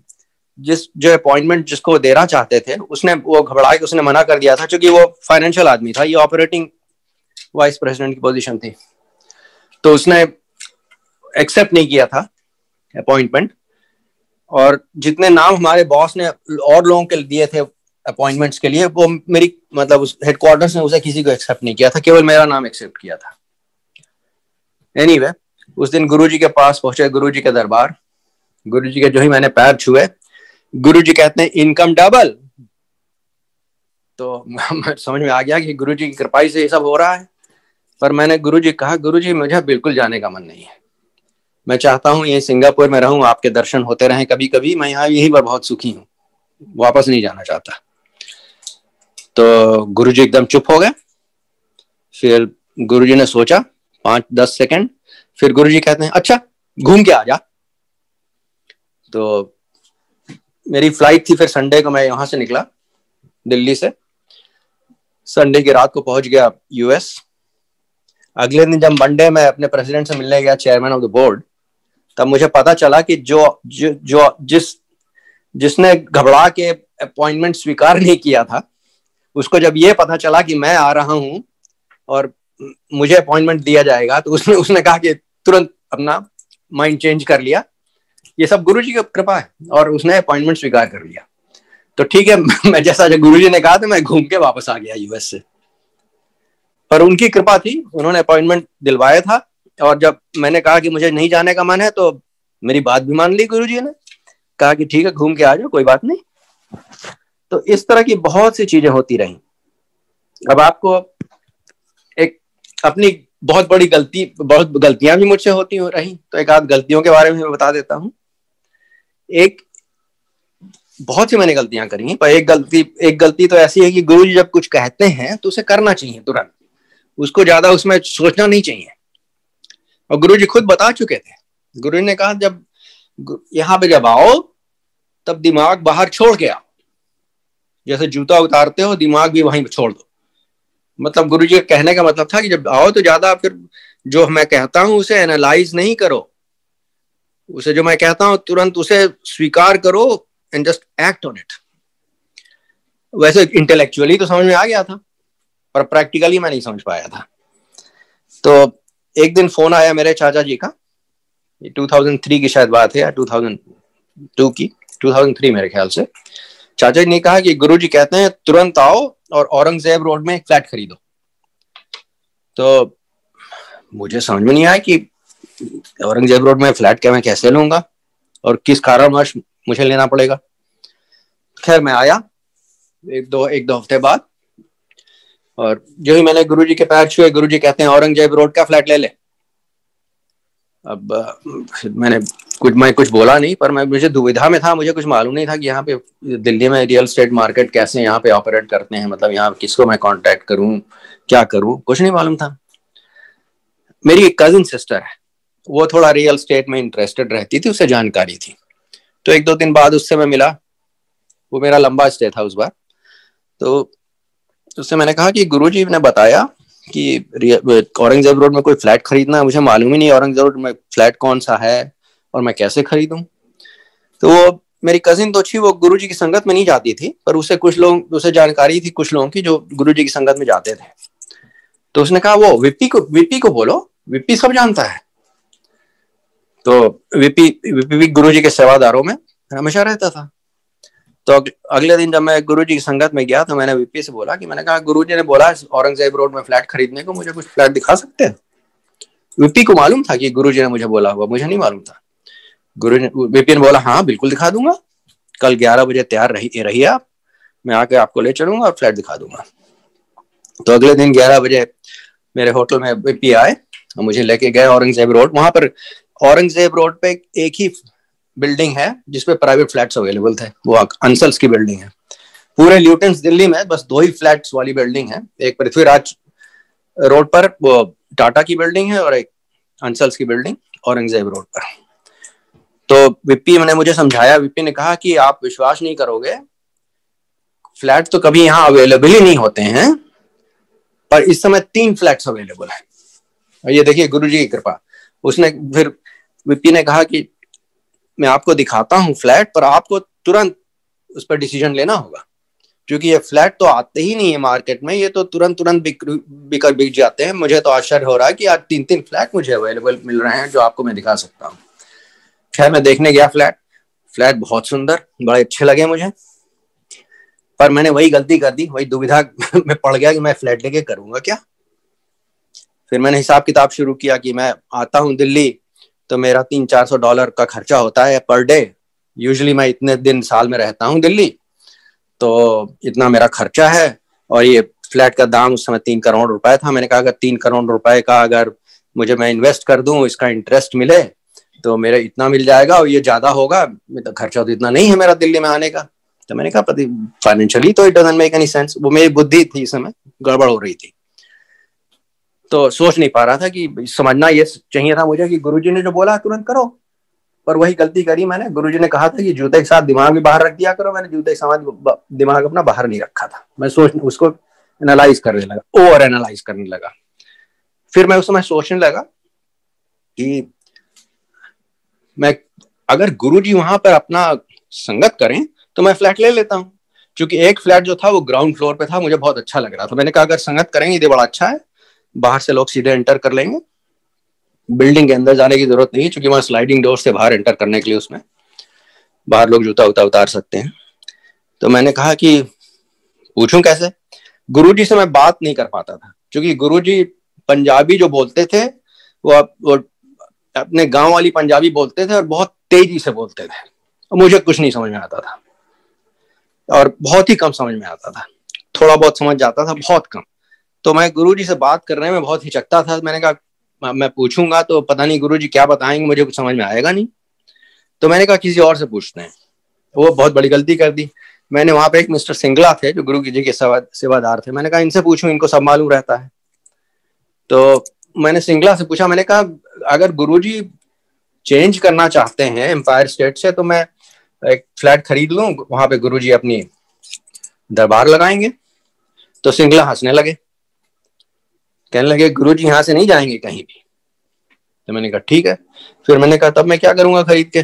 जो अपॉइंटमेंट जिसको देना चाहते थे उसने वो घबरा के उसने मना कर दिया था, क्योंकि वो फाइनेंशियल आदमी था, ये ऑपरेटिंग वाइस प्रेसिडेंट की पोजीशन थी, तो उसने एक्सेप्ट नहीं किया था अपॉइंटमेंट। और जितने नाम हमारे बॉस ने और लोगों के दिए थे अपॉइंटमेंट्स के लिए, वो मेरी मतलब उस हेडक्वार्टर्स ने उसे किसी को एक्सेप्ट नहीं किया था, केवल मेरा नाम एक्सेप्ट किया था। एनीवे, उस दिन गुरुजी के पास पहुंचे, गुरुजी के दरबार, गुरुजी के जो ही मैंने पैर छुए, गुरुजी कहते हैं इनकम डबल। तो समझ में आ गया कि गुरुजी की कृपा से ये सब हो रहा है। पर मैंने गुरुजी कहा, गुरुजी मुझे बिल्कुल जाने का मन नहीं है, मैं चाहता हूँ ये सिंगापुर में रहूं, आपके दर्शन होते रहें कभी कभी, मैं यहाँ यही पर बहुत सुखी हूँ, वापस नहीं जाना चाहता। तो गुरुजी एकदम चुप हो गए। फिर गुरुजी ने सोचा 5-10 सेकंड, फिर गुरुजी कहते हैं अच्छा घूम के आ जा। तो मेरी फ्लाइट थी, फिर संडे को मैं यहाँ से निकला दिल्ली से, संडे की रात को पहुंच गया यूएस। अगले दिन जब मंडे में अपने प्रेसिडेंट से मिलने गया, चेयरमैन ऑफ द बोर्ड, तब मुझे पता चला कि जिसने घबरा के अपॉइंटमेंट स्वीकार नहीं किया था, उसको जब ये पता चला कि मैं आ रहा हूं और मुझे अपॉइंटमेंट दिया जाएगा, तो उसने कहा कि तुरंत अपना माइंड चेंज कर लिया। ये सब गुरुजी की कृपा है, और उसने अपॉइंटमेंट स्वीकार कर लिया। तो ठीक है, मैं जैसा जब गुरुजी ने कहा था, मैं घूम के वापस आ गया यूएस से। पर उनकी कृपा थी, उन्होंने अपॉइंटमेंट दिलवाया था, और जब मैंने कहा कि मुझे नहीं जाने का मन है, तो मेरी बात भी मान ली गुरुजी ने, कहा कि ठीक है घूम के आ जाओ, कोई बात नहीं। तो इस तरह की बहुत सी चीजें होती रही। अब आपको एक अपनी बहुत गलतियां भी मुझसे होती हो रही, तो एक आध गलतियों के बारे में बता देता हूं। बहुत सी मैंने गलतियां करी हैं, पर एक गलती तो ऐसी है कि गुरुजी जब कुछ कहते हैं तो उसे करना चाहिए तुरंत, उसको ज्यादा उसमें सोचना नहीं चाहिए। और गुरुजी खुद बता चुके थे, गुरुजी ने कहा जब यहाँ पे जब आओ तब दिमाग बाहर छोड़ के आओ, जैसे जूता उतारते हो दिमाग भी वहीं छोड़ दो। मतलब गुरुजी के कहने का मतलब था कि जब आओ तो ज्यादा फिर जो मैं कहता हूं उसे एनालाइज नहीं करो, उसे जो मैं कहता हूं तुरंत उसे स्वीकार करो and just act on it. वैसे इंटेलेक्चुअली तो समझ में आ गया था, पर प्रैक्टिकली मैं नहीं समझ पाया था। तो एक दिन फोन आया मेरे चाचा जी का, 2003 की शायद बात है या 2002 की, 2003 मेरे ख्याल से। चाचा जी ने कहा कि गुरुजी कहते हैं तुरंत आओ और औरंगजेब रोड में एक फ्लैट खरीदो। तो मुझे समझ में नहीं आया कि औरंगजेब रोड में फ्लैट क्या मैं कैसे लूंगा और किस कारणवश मुझे लेना पड़ेगा। खैर मैं आया एक दो हफ्ते बाद, और जो ही मैंने गुरुजी के पैर छुए, गुरुजी कहते हैं औरंगजेब रोड का फ्लैट ले ले। अब मैं कुछ बोला नहीं, पर मुझे दुविधा में था, मुझे कुछ मालूम नहीं था कि यहाँ पे दिल्ली में रियल एस्टेट मार्केट कैसे यहाँ पे ऑपरेट करते हैं, मतलब यहाँ किसको मैं कांटेक्ट करूँ, क्या करूँ, कुछ नहीं मालूम था। मेरी एक कजिन सिस्टर है, वो थोड़ा रियल एस्टेट में इंटरेस्टेड रहती थी, उससे जानकारी थी, तो 1-2 दिन बाद उससे मैं मिला। वो मेरा लंबा स्टे था उस बार। तो उससे मैंने कहा कि गुरुजी ने बताया कि औरंगजेब रोड में कोई फ्लैट खरीदना है, मुझे मालूम ही नहीं औरंगजेब रोड में फ्लैट कौन सा है और मैं कैसे खरीदूं। तो वो मेरी कजिन तो अच्छी, वो गुरुजी की संगत में नहीं जाती थी, पर उसे जानकारी थी कुछ लोगों की जो गुरुजी की संगत में जाते थे। तो उसने कहा वो विपी को बोलो, विपी सब जानता है। तो विपी गुरुजी के सेवादारों में हमेशा रहता था। तो अगले दिन जब मैं गुरुजी की संगत में गया तो मैंने विपी से बोला कि मैंने कहा गुरुजी ने बोला औरंगजेब रोड में फ्लैट खरीदने को, मुझे कुछ फ्लैट दिखा सकते हैं। विपी को मालूम था कि गुरुजी ने मुझे बोला हुआ, मुझे नहीं मालूम था। विपी ने बोला हाँ बिल्कुल दिखा दूंगा, कल 11 बजे तैयार रहिए आप, मैं आके आपको ले चलूंगा और फ्लैट दिखा दूंगा। तो अगले दिन 11 बजे मेरे होटल में विपी आए और मुझे लेके गए औरंगजेब रोड। वहां पर औरंगजेब रोड पे एक ही बिल्डिंग है जिसपे प्राइवेट फ्लैट्स अवेलेबल थे, वो अंसल्स की बिल्डिंग है। पूरे ल्यूटेंस दिल्ली में बस 2 ही फ्लैट्स वाली बिल्डिंग है, एक पृथ्वीराज रोड पर वो टाटा की बिल्डिंग है और एक अंसल्स की बिल्डिंग औरंगजेब रोड पर। तो विपी ने मुझे समझाया, विपी ने कहा कि आप विश्वास नहीं करोगे, फ्लैट तो कभी यहाँ अवेलेबल ही नहीं होते हैं, पर इस समय 3 फ्लैट्स अवेलेबल है। और ये देखिए गुरुजी की कृपा। उसने फिर विपी ने कहा कि मैं आपको दिखाता हूँ फ्लैट, पर आपको तुरंत उस पर डिसीजन लेना होगा, क्योंकि ये फ्लैट तो आते ही नहीं है मार्केट में, ये तो तुरंत बिक जाते हैं। मुझे तो आश्चर्य हो रहा है कि आज 3 फ्लैट मुझे अवेलेबल मिल रहे हैं जो आपको मैं दिखा सकता हूँ। खैर मैं देखने गया फ्लैट बहुत सुंदर, बड़े अच्छे लगे मुझे, पर मैंने वही गलती कर दी, वही दुविधा में पड़ गया कि मैं फ्लैट लेके करूंगा क्या। फिर मैंने हिसाब किताब शुरू किया कि मैं आता हूँ दिल्ली तो मेरा $300-400 का खर्चा होता है पर डे। यूजुअली मैं इतने दिन साल में रहता हूँ दिल्ली, तो इतना मेरा खर्चा है। और ये फ्लैट का दाम उस समय 3 करोड़ रुपए था। मैंने कहा अगर 3 करोड़ रुपए का अगर मैं इन्वेस्ट कर दूं, इसका इंटरेस्ट मिले तो मेरे इतना मिल जाएगा और ये ज्यादा होगा, तो खर्चा तो इतना नहीं है मेरा दिल्ली में आने का। तो मैंने कहा फाइनेंशियली तो it doesn't make any sense. वो मेरी बुद्धि थी, इस समय गड़बड़ हो रही थी, तो सोच नहीं पा रहा था कि समझना ये चाहिए था मुझे कि गुरुजी ने जो बोला तुरंत करो, पर वही गलती करी मैंने। गुरुजी ने कहा था कि जूते के साथ दिमाग भी बाहर रख दिया करो, मैंने जूते के साथ दिमाग अपना बाहर नहीं रखा था। मैं उसको एनालाइज करने लगा, ओवर एनालाइज करने लगा। फिर मैं उस समय सोचने लगा कि मैं अगर गुरुजी वहां पर अपना संगत करें तो मैं फ्लैट ले लेता हूँ, क्योंकि एक फ्लैट जो था वो ग्राउंड फ्लोर पे था, मुझे बहुत अच्छा लग रहा था। मैंने कहा अगर संगत करेंगे ये बड़ा अच्छा है, बाहर से लोग सीधे एंटर कर लेंगे, बिल्डिंग के अंदर जाने की जरूरत नहीं, क्योंकि वहां स्लाइडिंग डोर से बाहर एंटर करने के लिए उसमें बाहर लोग जूता उतार सकते हैं। तो मैंने कहा कि पूछूं कैसे। गुरुजी से मैं बात नहीं कर पाता था, क्योंकि गुरुजी पंजाबी जो बोलते थे वो अपने गांव वाली पंजाबी बोलते थे और बहुत तेजी से बोलते थे, और मुझे कुछ नहीं समझ में आता था, और बहुत ही कम समझ में आता था। थोड़ा बहुत समझ जाता था, बहुत कम। तो मैं गुरुजी से बात करने में बहुत हिचकता था। मैंने कहा मैं पूछूंगा तो पता नहीं गुरुजी क्या बताएंगे, मुझे कुछ समझ में आएगा नहीं। तो मैंने कहा किसी और से पूछते हैं। वो बहुत बड़ी गलती कर दी। मैंने वहां पे एक मिस्टर सिंगला थे जो गुरु जी के सेवादार थे, मैंने कहा इनसे पूछूं, इनको सब मालूम रहता है। तो मैंने सिंगला से पूछा, मैंने कहा अगर गुरुजी चेंज करना चाहते हैं एम्पायर स्टेट से तो मैं एक फ्लैट खरीद लूं, वहां पे गुरुजी अपनी दरबार लगाएंगे। तो सिंगला हंसने लगे, कहने लगे गुरुजी यहाँ से नहीं जाएंगे कहीं भी। तो मैंने कहा ठीक है। फिर मैंने कहा तब मैं क्या करूंगा खरीद के।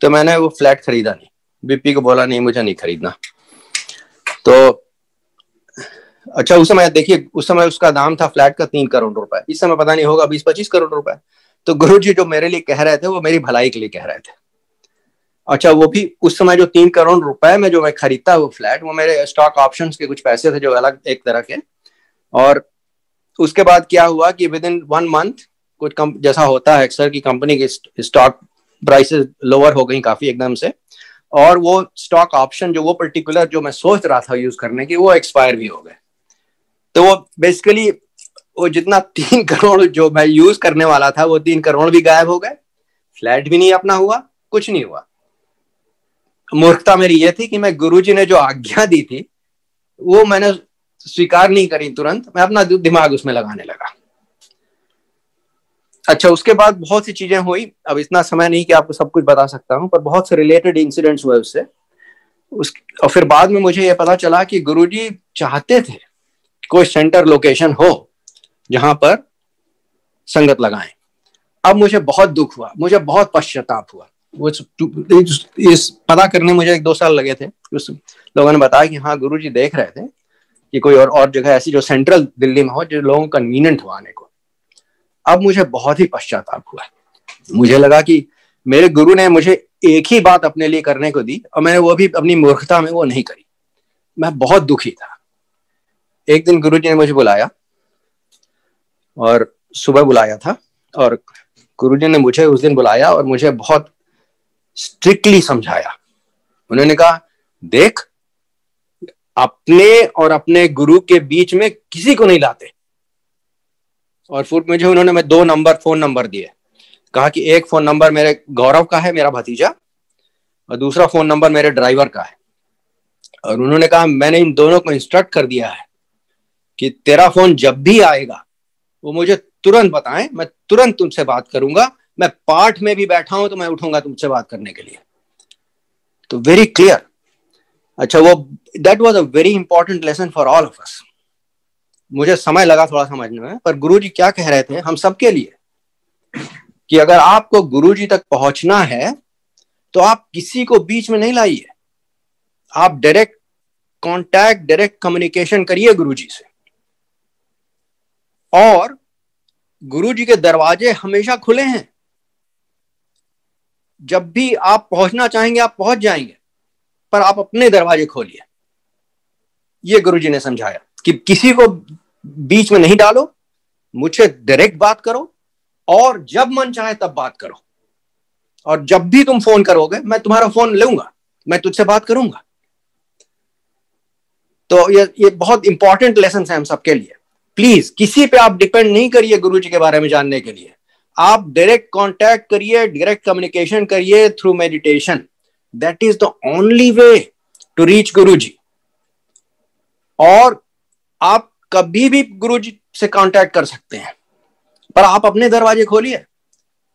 तो मैंने वो फ्लैट खरीदा नहीं, बीपी को बोला नहीं मुझे नहीं खरीदना। तो अच्छा उस समय देखिए, उस समय उसका दाम था फ्लैट का 3 करोड़ रुपए, इस समय पता नहीं होगा 20-25 करोड़ रुपए। तो गुरुजी जो मेरे लिए कह रहे थे वो मेरी भलाई के लिए कह रहे थे। अच्छा वो भी उस समय जो 3 करोड़ रुपए में जो मैं खरीदता वो फ्लैट, वो मेरे स्टॉक ऑप्शंस के कुछ पैसे थे जो अलग एक तरह के। और उसके बाद क्या हुआ कि विद इन 1 मंथ कुछ जैसा होता है अक्सर की कंपनी की स्टॉक प्राइसेस लोअर हो गई काफी एकदम से, और वो स्टॉक ऑप्शन जो वो पर्टिकुलर जो मैं सोच रहा था यूज करने की वो एक्सपायर भी हो गए। तो वो बेसिकली वो जितना 3 करोड़ जो मैं यूज करने वाला था, वो 3 करोड़ भी गायब हो गए, फ्लैट भी नहीं अपना हुआ, कुछ नहीं हुआ। मूर्खता मेरी ये थी कि मैं गुरुजी ने जो आज्ञा दी थी वो मैंने स्वीकार नहीं करी तुरंत, मैं अपना दिमाग उसमें लगाने लगा। अच्छा, उसके बाद बहुत सी चीजें हुई, अब इतना समय नहीं कि आपको सब कुछ बता सकता हूं, पर बहुत से रिलेटेड इंसिडेंट्स हुए उससे। और फिर बाद में मुझे ये पता चला कि गुरुजी चाहते थे कोई सेंटर लोकेशन हो जहां पर संगत लगाएं। अब मुझे बहुत दुख हुआ, मुझे बहुत पश्चाताप हुआ। वो इस पता करने मुझे 1-2 साल लगे थे। उस लोगों ने बताया कि हाँ, गुरुजी देख रहे थे कि कोई और जगह ऐसी जो सेंट्रल दिल्ली में हो, जो लोगों को कन्वीनियंट हो आने को। अब मुझे बहुत ही पश्चाताप हुआ। मुझे लगा कि मेरे गुरु ने मुझे एक ही बात अपने लिए करने को दी और मैंने वो भी अपनी मूर्खता में वो नहीं करी। मैं बहुत दुखी था। एक दिन गुरुजी ने मुझे बुलाया और सुबह बुलाया था, और गुरुजी ने मुझे उस दिन बुलाया और मुझे बहुत स्ट्रिक्टली समझाया। उन्होंने कहा, देख, अपने और अपने गुरु के बीच में किसी को नहीं लाते। और फिर मुझे उन्होंने 2 फोन नंबर दिए। कहा कि एक फोन नंबर मेरे गौरव का है, मेरा भतीजा, और दूसरा फोन नंबर मेरे ड्राइवर का है। और उन्होंने कहा, मैंने इन दोनों को इंस्ट्रक्ट कर दिया है कि तेरा फोन जब भी आएगा वो मुझे तुरंत बताएं, मैं तुरंत तुमसे बात करूंगा। मैं पाठ में भी बैठा हूं तो मैं उठूंगा तुमसे बात करने के लिए। तो वेरी क्लियर। अच्छा, वो that was a very important lesson for all of अस। मुझे समय लगा थोड़ा समझने में, पर गुरुजी क्या कह रहे थे हम सबके लिए कि अगर आपको गुरुजी तक पहुंचना है तो आप किसी को बीच में नहीं लाइए। आप डायरेक्ट कांटेक्ट, डायरेक्ट कम्युनिकेशन करिए गुरुजी से। और गुरुजी के दरवाजे हमेशा खुले हैं। जब भी आप पहुंचना चाहेंगे आप पहुंच जाएंगे, पर आप अपने दरवाजे खोलिए। ये गुरुजी ने समझाया कि किसी को बीच में नहीं डालो, मुझसे डायरेक्ट बात करो, और जब मन चाहे तब बात करो। और जब भी तुम फोन करोगे मैं तुम्हारा फोन लूंगा, मैं तुझसे बात करूंगा। तो ये बहुत इंपॉर्टेंट लेसन है हम सबके लिए। प्लीज किसी पे आप डिपेंड नहीं करिए गुरुजी के बारे में जानने के लिए। आप डायरेक्ट कांटेक्ट करिए, डायरेक्ट कम्युनिकेशन करिए through meditation. That is the only way to reach Guruji. और आप कभी भी गुरुजी से कांटेक्ट कर सकते हैं, पर आप अपने दरवाजे खोलिए।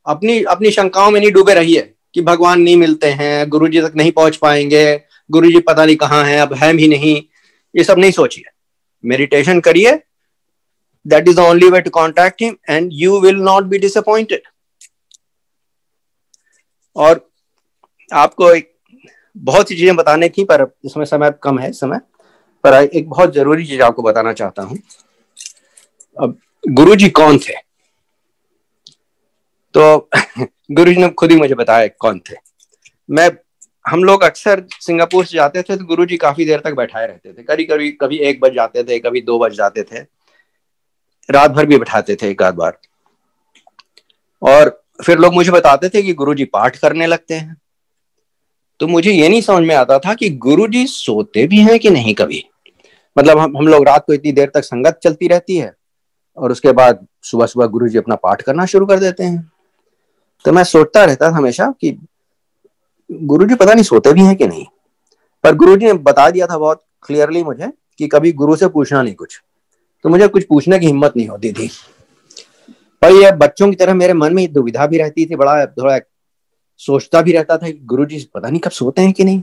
अपनी शंकाओं में नहीं डूबे रहिए कि भगवान नहीं मिलते हैं, गुरुजी तक नहीं पहुंच पाएंगे, गुरुजी पता नहीं कहां है, अब है भी नहीं। ये सब नहीं सोचिए, मेडिटेशन करिए। That is the only way to contact him and you will not be disappointed. और आपको एक बहुत सी चीजें बताने थी, पर इसमें समय कम है पर एक बहुत जरूरी चीज आपको बताना चाहता हूं। अब गुरुजी कौन थे? तो गुरुजी ने खुद ही मुझे बताया कौन थे। हम लोग अक्सर सिंगापुर से जाते थे तो गुरुजी काफी देर तक बैठाए रहते थे। कभी 1 बज जाते थे, कभी 2 बज जाते थे, रात भर भी बैठाते थे एक आध बार। और फिर लोग मुझे बताते थे कि गुरुजी पाठ करने लगते हैं। तो मुझे ये नहीं समझ में आता था कि गुरुजी सोते भी हैं कि नहीं कभी। मतलब हम लोग रात को इतनी देर तक संगत चलती रहती है और उसके बाद सुबह सुबह गुरुजी अपना पाठ करना शुरू कर देते हैं। तो मैं सोचता रहता था हमेशा कि गुरुजी पता नहीं सोते भी हैं कि नहीं। पर गुरुजी ने बता दिया था बहुत क्लियरली मुझे कि कभी गुरु से पूछना नहीं कुछ। तो मुझे कुछ पूछने की हिम्मत नहीं होती थी। पर ये बच्चों की तरह मेरे मन में दुविधा भी रहती थी, बड़ा थोड़ा सोचता भी रहता था कि गुरुजी पता नहीं कब सोते हैं कि नहीं।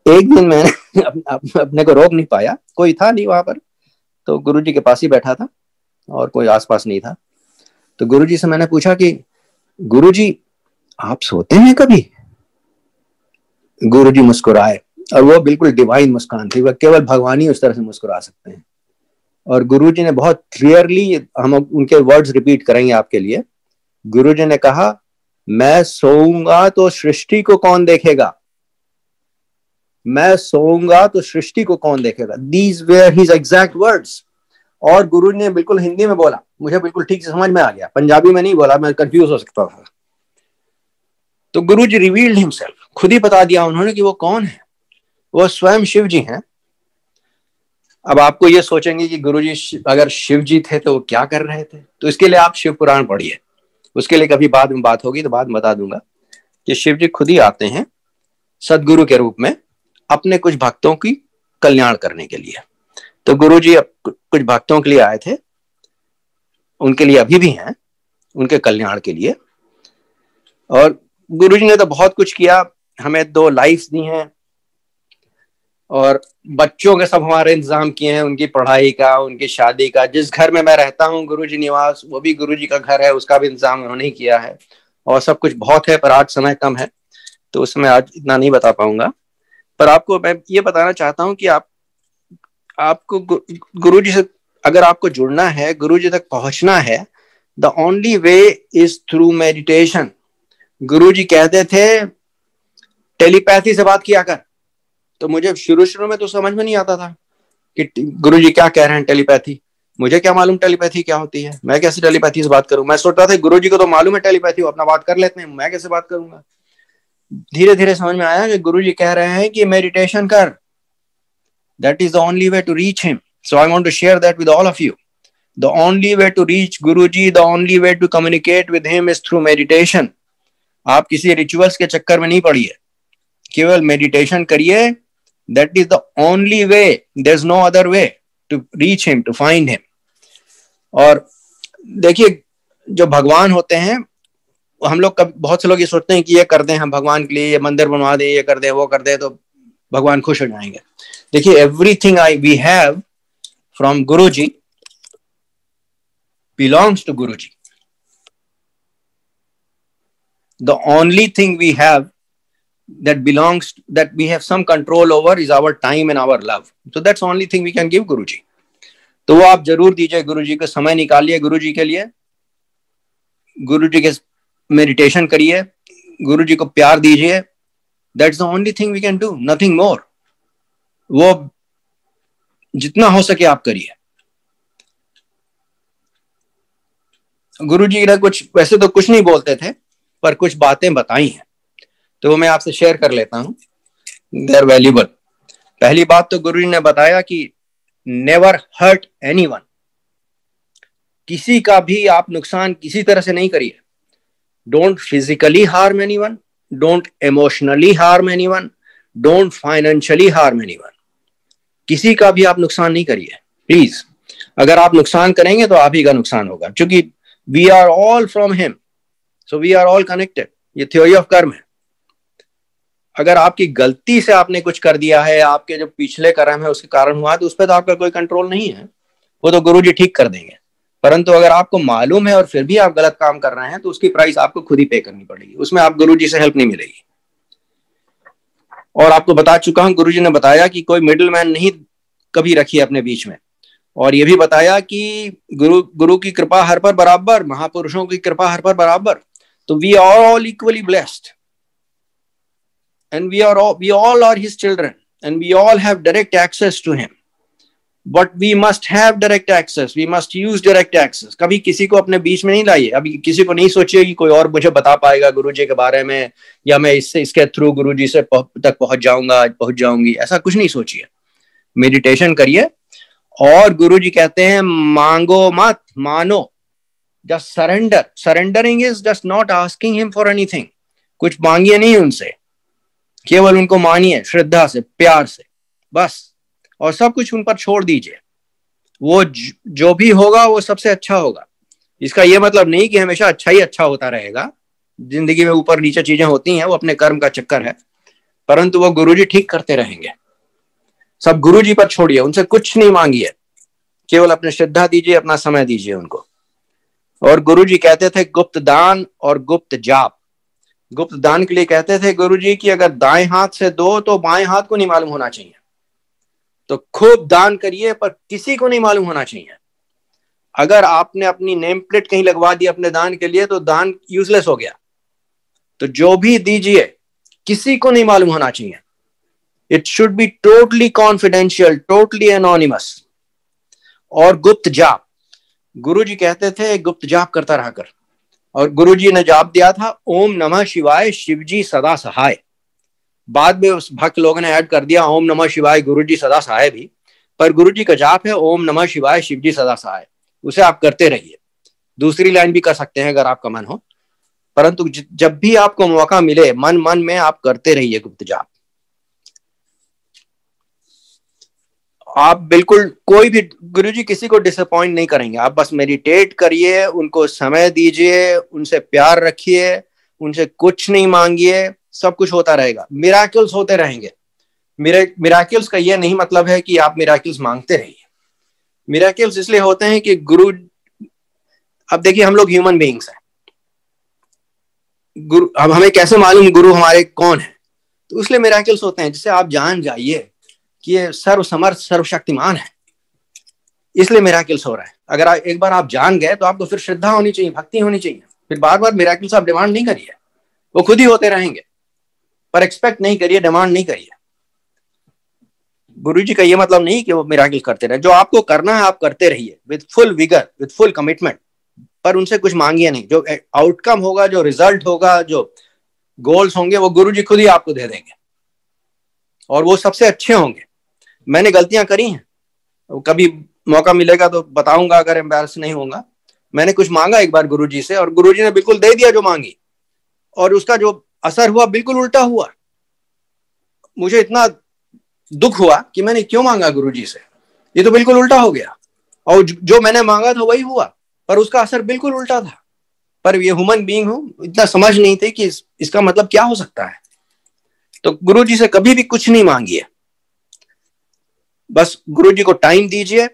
एक दिन मैंने अपने को रोक नहीं पाया, कोई था नहीं वहां पर, तो गुरुजी के पास ही बैठा था और कोई आसपास नहीं था। तो गुरुजी से मैंने पूछा कि गुरुजी आप सोते हैं कभी? गुरुजी मुस्कुराए, और वो बिल्कुल डिवाइन मुस्कान थी। वह केवल भगवान ही उस तरह से मुस्कुरा सकते हैं। और गुरुजी ने बहुत क्लियरली, हम उनके वर्ड्स रिपीट करेंगे आपके लिए। गुरुजी ने कहा, मैं सोऊंगा तो सृष्टि को कौन देखेगा? मैं सोऊंगा तो सृष्टि को कौन देखेगा? These were his exact words। और गुरु ने बिल्कुल हिंदी में बोला, मुझे बिल्कुल ठीक से समझ में आ गया। पंजाबी में नहीं बोला, मैं कंफ्यूज हो सकता था। तो गुरु जी रिवील्ड हिमसेल्फ, खुद ही बता दिया उन्होंने कि वो कौन है। वो स्वयं शिव जी हैं। अब आपको ये सोचेंगे कि गुरुजी अगर शिव जी थे तो वो क्या कर रहे थे, तो इसके लिए आप शिव पुराण पढ़िए। उसके लिए कभी बाद में बात होगी तो बाद में बता दूंगा कि शिव जी खुद ही आते हैं सदगुरु के रूप में अपने कुछ भक्तों की कल्याण करने के लिए। तो गुरुजी कुछ भक्तों के लिए आए थे, उनके लिए अभी भी हैं, उनके कल्याण के लिए। और गुरुजी ने तो बहुत कुछ किया, हमें 2 लाइफ दी हैं और बच्चों के सब हमारे इंतजाम किए हैं, उनकी पढ़ाई का, उनकी शादी का। जिस घर में मैं रहता हूँ गुरुजी निवास, वो भी गुरुजी का घर है, उसका भी इंतजाम उन्होंने ही किया है। और सब कुछ बहुत है, पर आज समय कम है तो उसमें आज इतना नहीं बता पाऊंगा। पर आपको मैं ये बताना चाहता हूँ कि आपको गुरुजी से अगर आपको जुड़ना है, गुरुजी तक पहुंचना है, the only way is through meditation. Guruji कहते थे टेलीपैथी से बात किया कर। तो मुझे शुरू में तो समझ में नहीं आता था कि गुरुजी क्या कह रहे हैं टेलीपैथी। मुझे क्या मालूम टेलीपैथी क्या होती है, मैं कैसे टेलीपैथी से बात करूं। मैं सोचता था गुरुजी को तो मालूम है टेलीपैथी, वो अपना बात कर लेते हैं, मैं कैसे बात करूंगा। धीरे धीरे समझ में आया कि गुरुजी कह रहे हैं कि मेडिटेशन कर, that is the only way to reach him. So I want to share that with all of you. The only way to reach Guruji, the only way to communicate with him is through meditation. आप किसी rituals के चक्कर में नहीं पड़िए, केवल meditation करिए। That is the only way. There's no other way to reach him, to find him. और देखिए जो भगवान होते हैं, हम लोग बहुत से लोग ये सोचते हैं कि ये कर दें हम भगवान के लिए, ये मंदिर बनवा दें, ये कर दें, वो कर दें तो भगवान खुश हो जाएंगे। देखिए everything we have from Guruji belongs to Guruji. The only thing we have that we have some control over is our time and our love. So that's the only thing we can give Guruji. तो वो आप जरूर दीजिए, गुरुजी को समय निकालिए, गुरुजी के लिए, गुरुजी के मेडिटेशन करिए, गुरुजी को प्यार दीजिए। That's the only thing we can do, nothing more. वो जितना हो सके आप करिए। गुरुजी ने कुछ वैसे तो कुछ नहीं बोलते थे, पर कुछ बातें बताई हैं तो मैं आपसे शेयर कर लेता हूं, दे आर वैल्यूबल। पहली बात तो गुरुजी ने बताया कि नेवर हर्ट एनीवन। किसी का भी आप नुकसान किसी तरह से नहीं करिए। Don't physically harm anyone, don't emotionally harm anyone, don't financially harm anyone. किसी का भी आप नुकसान नहीं करिए प्लीज। अगर आप नुकसान करेंगे तो आप ही का नुकसान होगा, क्योंकि we are all from him, so we are all connected. ये थ्योरी ऑफ कर्म है। अगर आपकी गलती से आपने कुछ कर दिया है, आपके जो पिछले कर्म है उसके कारण हुआ, तो उस पर तो आपका कोई कंट्रोल नहीं है, वो तो गुरुजी ठीक कर देंगे। परंतु अगर आपको मालूम है और फिर भी आप गलत काम कर रहे हैं तो उसकी प्राइस आपको खुद ही पे करनी पड़ेगी, उसमें आप गुरुजी से हेल्प नहीं मिलेगी। और आपको बता चुका हूं, गुरुजी ने बताया कि कोई मिडिल मैन नहीं कभी रखिए अपने बीच में। और ये भी बताया कि गुरु की कृपा हर पर बराबर, महापुरुषों की कृपा हर पर बराबर। तो we are all equally blessed and we all are his children and we all have direct access to him, but we must have direct access, we must use direct access. कभी किसी को अपने बीच में नहीं लाइए। अभी किसी को नहीं सोचिए कि कोई और मुझे बता पाएगा गुरुजी के बारे में, या मैं इसके थ्रू गुरुजी से तक पहुंच जाऊंगी, ऐसा कुछ नहीं सोचिए। मेडिटेशन करिए और गुरुजी कहते हैं मांगो मत, मानो। Just surrender. Surrendering is just not asking him for anything. कुछ मांगिए नहीं उनसे, केवल उनको मानिए श्रद्धा से, प्यार से, बस। और सब कुछ उन पर छोड़ दीजिए। वो जो भी होगा वो सबसे अच्छा होगा। इसका ये मतलब नहीं कि हमेशा अच्छा ही अच्छा होता रहेगा। जिंदगी में ऊपर नीचे चीजें होती हैं, वो अपने कर्म का चक्कर है, परंतु वो गुरुजी ठीक करते रहेंगे। सब गुरुजी पर छोड़िए, उनसे कुछ नहीं मांगिए, केवल अपने श्रद्धा दीजिए, अपना समय दीजिए उनको। और गुरुजी कहते थे गुप्त दान और गुप्त जाप। गुप्त दान के लिए कहते थे गुरुजी कि अगर दाएं हाथ से दो तो बाएं हाथ को नहीं मालूम होना चाहिए। तो खूब दान करिए पर किसी को नहीं मालूम होना चाहिए। अगर आपने अपनी नेम प्लेट कहीं लगवा दी अपने दान के लिए तो दान यूजलेस हो गया। तो जो भी दीजिए किसी को नहीं मालूम होना चाहिए। It should be totally confidential, totally anonymous. और गुप्त जाप, गुरुजी कहते थे गुप्त जाप करता रहा कर। और गुरुजी ने जाप दिया था ओम नमः शिवाय शिवजी सदा सहाय। बाद में उस भक्त लोगों ने ऐड कर दिया ओम नमः शिवाय गुरुजी सदा सहाय भी, पर गुरुजी का जाप है ओम नमः शिवाय शिवजी सदा सहाय, उसे आप करते रहिए। दूसरी लाइन भी कर सकते हैं अगर आपका मन हो, परंतु जब भी आपको मौका मिले मन मन में आप करते रहिए गुप्त जाप। आप बिल्कुल कोई भी, गुरुजी किसी को डिसअपॉइंट नहीं करेंगे। आप बस मेडिटेट करिए, उनको समय दीजिए, उनसे प्यार रखिए, उनसे कुछ नहीं मांगिए, सब कुछ होता रहेगा। मिराकल्स होते रहेंगे। मिराकल्स का ये नहीं मतलब है कि आप मिराकल्स मांगते रहिए। मिराकल्स इसलिए होते हैं कि गुरु, अब देखिए हम लोग ह्यूमन बीइंग्स हैं, गुरु, अब हमें कैसे मालूम गुरु हमारे कौन है? तो इसलिए मिराकल्स होते हैं, जिससे आप जान जाइए कि ये सर्वसमर्थ सर्वशक्तिमान है, इसलिए मिराकल्स हो रहा है। अगर एक बार आप जान गए तो आपको फिर श्रद्धा होनी चाहिए, भक्ति होनी चाहिए। फिर बार बार मिराकल्स आप डिमांड नहीं करिए, वो खुद ही होते रहेंगे, पर एक्सपेक्ट नहीं करिए, डिमांड नहीं करिए। गुरुजी का ये मतलब नहीं कि वो मिराकल करते रहे, जो आपको करना है आप करते रहिए with full vigour, with full commitment, पर उनसे कुछ मांगिए नहीं। जो आउटकम होगा, जो रिजल्ट होगा, जो गोल्स होंगे, वो गुरुजी खुद ही आपको दे देंगे, और वो सबसे अच्छे होंगे। मैंने गलतियां करी हैं, कभी मौका मिलेगा तो बताऊंगा अगर एम्बैरस नहीं होगा। मैंने कुछ मांगा एक बार गुरुजी से, और गुरुजी ने बिल्कुल दे दिया जो मांगी, और उसका जो असर हुआ बिल्कुल उल्टा हुआ। मुझे इतना दुख हुआ कि मैंने क्यों मांगा गुरुजी से, ये तो बिल्कुल उल्टा हो गया, और जो मैंने मांगा था वही हुआ, पर उसका असर बिल्कुल उल्टा था। पर ये ह्यूमन बीइंग हूं, इतना समझ नहीं थे कि इसका मतलब क्या हो सकता है। तो गुरुजी से कभी भी कुछ नहीं मांगिए, बस गुरुजी को टाइम दीजिए।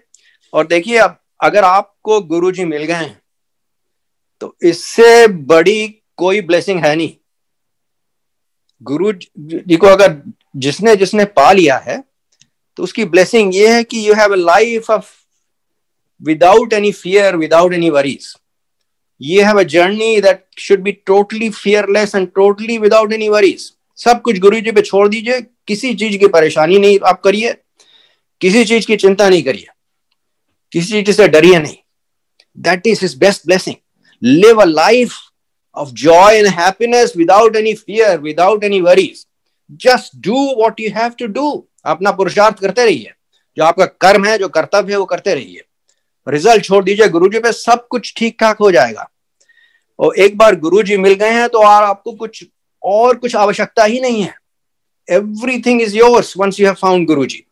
और देखिए, अब अगर आपको गुरुजी मिल गए हैं तो इससे बड़ी कोई ब्लेसिंग है नहीं। गुरुजी को अगर जिसने जिसने पा लिया है तो उसकी ब्लेसिंग ये है कि you have a life of without any fear, without any worries. You have a journey that should be totally fearless and totally without any worries. सब कुछ गुरु जी पे छोड़ दीजिए, किसी चीज की परेशानी नहीं आप करिए, किसी चीज की चिंता नहीं करिए, किसी चीज से डरिए नहीं। That is his best blessing. Live a life of joy and happiness without any fear, without any worries. Just do what you have to do. अपना पुरुषार्थ करते रहिए, जो आपका कर्म है, जो कर्तव्य है, वो करते रहिए। रिजल्ट छोड़ दीजिए गुरुजी पे, सब कुछ ठीक ठाक हो जाएगा। और एक बार गुरुजी मिल गए हैं तो आपको कुछ आवश्यकता ही नहीं है। Everything is yours once you have found Guruji,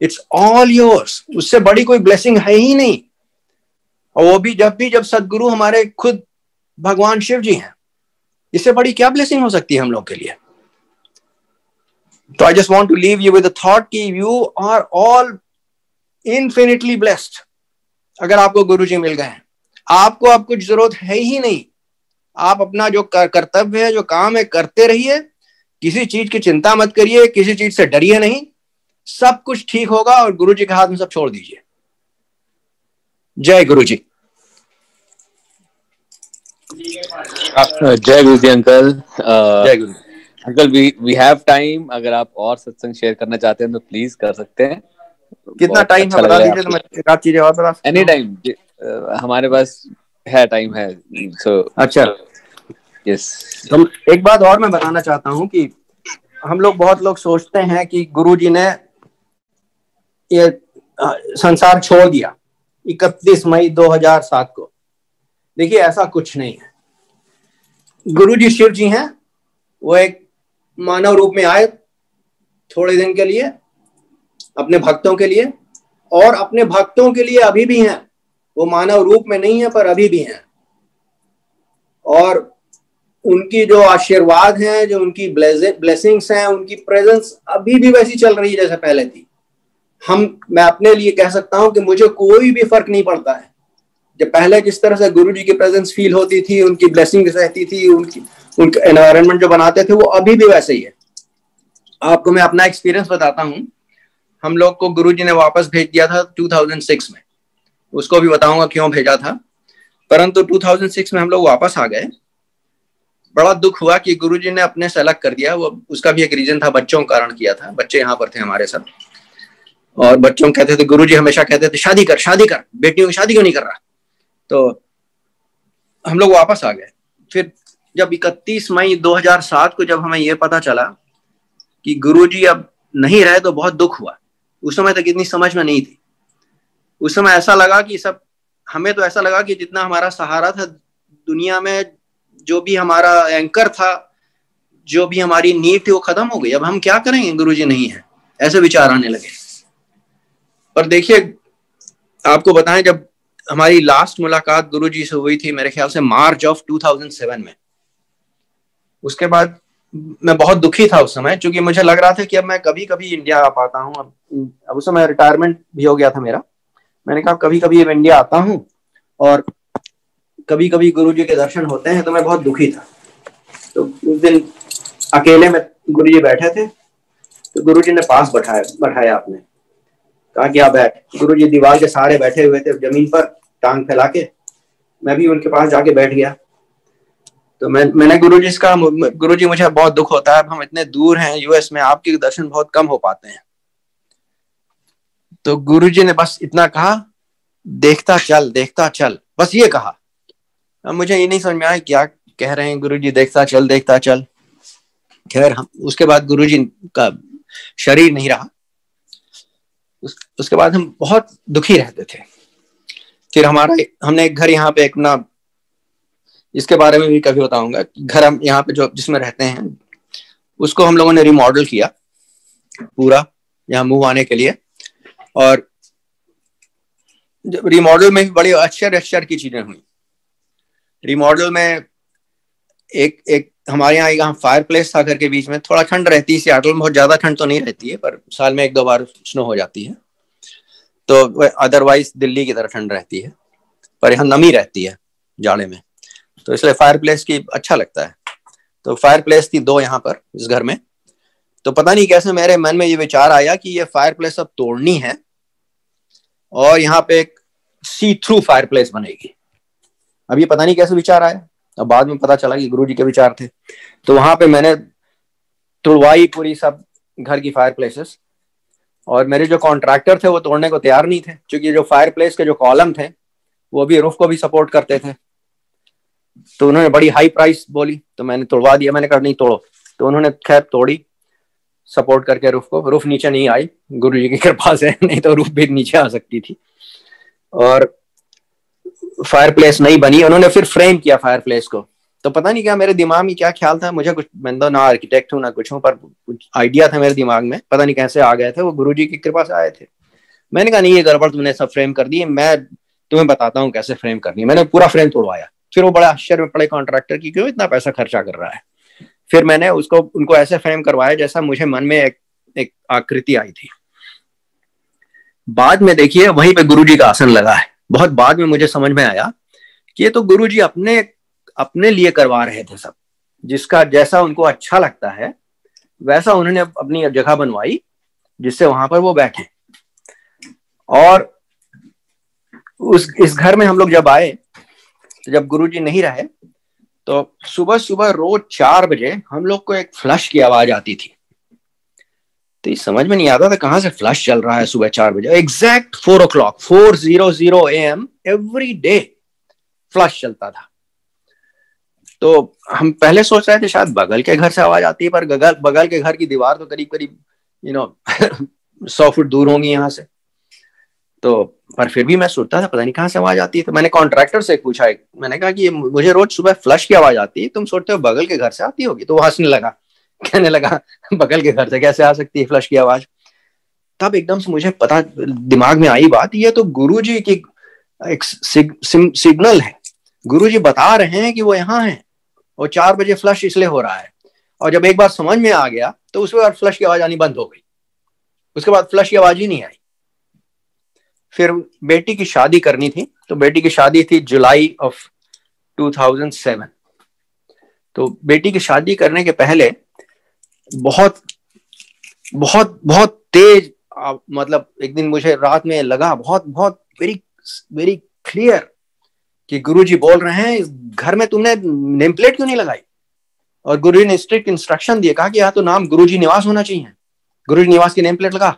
it's all yours. उससे बड़ी कोई ब्लेसिंग है ही नहीं। और वो भी जब सदगुरु हमारे खुद भगवान शिव जी हैं, इससे बड़ी क्या ब्लेसिंग हो सकती है हम लोग के लिए। तो I just want to leave you with the thought कि you are all infinitely blessed. अगर आपको गुरुजी मिल गए हैं, आपको अब कुछ जरूरत है ही नहीं। आप अपना जो कर्तव्य है, जो काम है, करते रहिए, किसी चीज की चिंता मत करिए, किसी चीज से डरिए नहीं, सब कुछ ठीक होगा और गुरुजी के हाथ में सब छोड़ दीजिए। जय गुरुजी। जय गुरुजी अंकल। जय गुरु अंकल, वी हैव टाइम, अगर आप और सत्संग शेयर करना चाहते हैं तो प्लीज कर सकते हैं। कितना टाइम है बता दीजिए तो मैं एक आध चीजें और बता। एनी टाइम, हमारे पास है, टाइम है। सो अच्छा, यस। तो एक बात और मैं बताना चाहता हूं कि हम लोग, बहुत लोग सोचते हैं कि गुरुजी ने ये संसार छोड़ दिया 31 मई 2007 को। देखिए, ऐसा कुछ नहीं है। गुरुजी शिव जी हैं, वो एक मानव रूप में आए थोड़े दिन के लिए अपने भक्तों के लिए, और अपने भक्तों के लिए अभी भी हैं। वो मानव रूप में नहीं है पर अभी भी हैं, और उनकी जो आशीर्वाद हैं, जो उनकी ब्लेसिंग्स हैं, उनकी प्रेजेंस अभी भी वैसी चल रही है जैसे पहले थी। मैं अपने लिए कह सकता हूं कि मुझे कोई भी फर्क नहीं पड़ता है। जब पहले जिस तरह से गुरुजी की प्रेजेंस फील होती थी, उनकी ब्लेसिंग्स रहती थी, उनका एनवायरनमेंट जो बनाते थे, वो अभी भी वैसे ही है। आपको मैं अपना एक्सपीरियंस बताता हूं। हम लोग को गुरुजी ने वापस भेज दिया था 2006 में, उसको भी बताऊंगा क्यों भेजा था। परंतु 2006 में हम लोग वापस आ गए। बड़ा दुख हुआ कि गुरुजी ने अपने से अलग कर दिया। वो उसका भी एक रीजन था, बच्चों के कारण किया था। बच्चे यहाँ पर थे हमारे साथ, और बच्चों कहते थे, गुरुजी हमेशा कहते थे शादी कर, शादी कर, बेटियों की शादी क्यों नहीं कर रहा। तो हम लोग वापस आ गए। फिर जब 31 मई 2007 को जब हमें यह पता चला कि गुरुजी अब नहीं रहे, तो बहुत दुख हुआ। उस समय तक इतनी समझ में नहीं थी। उस समय ऐसा लगा कि सब, हमें तो ऐसा लगा कि जितना हमारा सहारा था दुनिया में, जो भी हमारा एंकर था, जो भी हमारी नीड थी, वो खत्म हो गई। अब हम क्या करेंगे, गुरुजी नहीं है, ऐसे विचार आने लगे। पर देखिए, आपको बताएं, जब हमारी लास्ट मुलाकात गुरुजी से हुई थी मेरे ख्याल से मार्च ऑफ 2007 में, उसके बाद मैं बहुत दुखी था उस समय, क्योंकि मुझे लग रहा था कि अब मैं कभी कभी इंडिया आ पाता हूँ। अब उस समय रिटायरमेंट भी हो गया था मेरा। मैंने कहा कभी कभी इंडिया आता हूँ और कभी कभी गुरुजी के दर्शन होते हैं, तो मैं बहुत दुखी था। तो उस दिन अकेले में गुरुजी बैठे थे, तो गुरुजी ने पास बैठाया आपने, कहा कि आप बैठ। गुरुजी दीवार के सहारे बैठे हुए थे जमीन पर, टांग फैला के। मैं भी उनके पास जाके बैठ गया। तो मैंने गुरुजी से कहा, गुरुजी मुझे बहुत दुख होता है, अब हम इतने दूर हैं यूएस में, आपके दर्शन बहुत कम हो पाते हैं। तो गुरुजी ने बस इतना कहा, देखता चल देखता चल, बस ये कहा। अब मुझे ये नहीं समझ में आया क्या कह रहे हैं गुरुजी, देखता चल देखता चल। खैर, हम उसके बाद गुरुजी का शरीर नहीं रहा। उसके बाद हम बहुत दुखी रहते थे। फिर हमने एक घर यहाँ पे, एक ना, इसके बारे में भी कभी बताऊंगा। घर हम यहाँ पे जो जिसमें रहते हैं, उसको हम लोगों ने रिमॉडल किया पूरा, यहाँ मूव आने के लिए। और रिमॉडल में बड़ी आश्चर्य की चीजें हुई। रिमॉडल में एक हमारे यहाँ फायर प्लेस था घर के बीच में। थोड़ा ठंड रहती है सियाटल में, बहुत ज्यादा ठंड तो नहीं रहती है, पर साल में 1-2 बार स्नो हो जाती है। तो अदरवाइज दिल्ली की तरह ठंड रहती है, पर यहाँ नमी रहती है जाड़े में, तो इसलिए फायर प्लेस की अच्छा लगता है। तो फायर प्लेस थी 2 यहाँ पर इस घर में। तो पता नहीं कैसे मेरे मन में ये विचार आया कि ये फायर प्लेस अब तोड़नी है और यहाँ पे एक सी थ्रू फायर प्लेस बनेगी। अब ये पता नहीं कैसे विचार आया, अब बाद में पता चला कि गुरुजी के विचार थे। तो वहां पे मैंने तुड़वाई पूरी सब घर की फायर प्लेसेस, और मेरे जो कॉन्ट्रैक्टर थे वो तोड़ने को तैयार नहीं थे, क्योंकि जो फायर प्लेस के जो कॉलम थे वो भी रूफ को भी सपोर्ट करते थे। तो उन्होंने बड़ी हाई प्राइस बोली, तो मैंने तोड़वा दिया। मैंने कहा नहीं तोड़ो, तो उन्होंने खैर तोड़ी सपोर्ट करके रूफ को। रूफ नीचे नहीं आई, गुरुजी की कृपा से, नहीं तो रूफ भी नीचे आ सकती थी। और फायर प्लेस नहीं बनी। उन्होंने फिर फ्रेम किया फायर प्लेस को। तो पता नहीं क्या मेरे दिमाग में क्या ख्याल था, मुझे कुछ, मैं तो ना आर्किटेक्ट हूँ ना कुछ हूँ, पर कुछ आइडिया था मेरे दिमाग में, पता नहीं कैसे आ गए थे, वो गुरुजी की कृपा से आए थे। मैंने कहा नहीं, ये गड़बड़, तुमने सब फ्रेम कर दी, मैं तुम्हें बताता हूँ कैसे फ्रेम करनी है। मैंने पूरा फ्रेम तोड़वाया। फिर वो बड़ा आश्चर्य में पड़े कॉन्ट्रैक्टर की, क्यों इतना पैसा खर्चा कर रहा है। फिर मैंने उनको ऐसे फ्रेम करवाया जैसा मुझे मन में एक आकृति आई थी। बाद में देखिए वहीं पे गुरुजी का आसन लगा है। बहुत बाद में मुझे समझ में आया कि ये तो गुरुजी अपने लिए करवा रहे थे सब, जिसका जैसा उनको अच्छा लगता है वैसा उन्होंने अपनी जगह बनवाई जिससे वहां पर वो बैठे। और इस घर में हम लोग जब आए, तो जब गुरुजी नहीं रहे, तो सुबह सुबह रोज 4 बजे हम लोग को एक फ्लश की आवाज आती थी। तो समझ में नहीं आता था कहां से फ्लश चल रहा है सुबह 4 बजे। Exact 4 o'clock 4:00 AM every day flush चलता था। तो हम पहले सोच रहे थे शायद बगल के घर से आवाज आती है, पर बगल के घर की दीवार तो करीब करीब 100 फुट दूर होंगी यहाँ से। तो पर फिर भी मैं सोचता था पता नहीं कहाँ से आवाज आती है। तो मैंने कॉन्ट्रैक्टर से पूछा, मैंने कहा कि मुझे रोज सुबह फ्लश की आवाज आती है, तुम सोचते हो बगल के घर से आती होगी? तो वो हंसने लगा, कहने लगा बगल के घर से कैसे आ सकती है फ्लश की आवाज। तब एकदम से मुझे पता, दिमाग में आई बात, ये तो गुरुजी की एक सिग्नल है। गुरुजी बता रहे हैं कि वो यहाँ है और 4 बजे फ्लश इसलिए हो रहा है। और जब एक बार समझ में आ गया तो उसके बाद फ्लश की आवाज आनी बंद हो गई। उसके बाद फ्लश की आवाज ही नहीं आई। फिर बेटी की शादी करनी थी, तो बेटी की शादी थी जुलाई ऑफ 2007। तो बेटी की शादी करने के पहले बहुत बहुत बहुत तेज, मतलब एक दिन मुझे रात में लगा बहुत बहुत वेरी वेरी क्लियर कि गुरुजी बोल रहे हैं, इस घर में तुमने नेम प्लेट क्यों नहीं लगाई? और गुरुजी ने स्ट्रिक्ट इंस्ट्रक्शन दिए, कहा कि यहाँ तो नाम गुरुजी निवास होना चाहिए, गुरुजी निवास की नेम प्लेट लगा।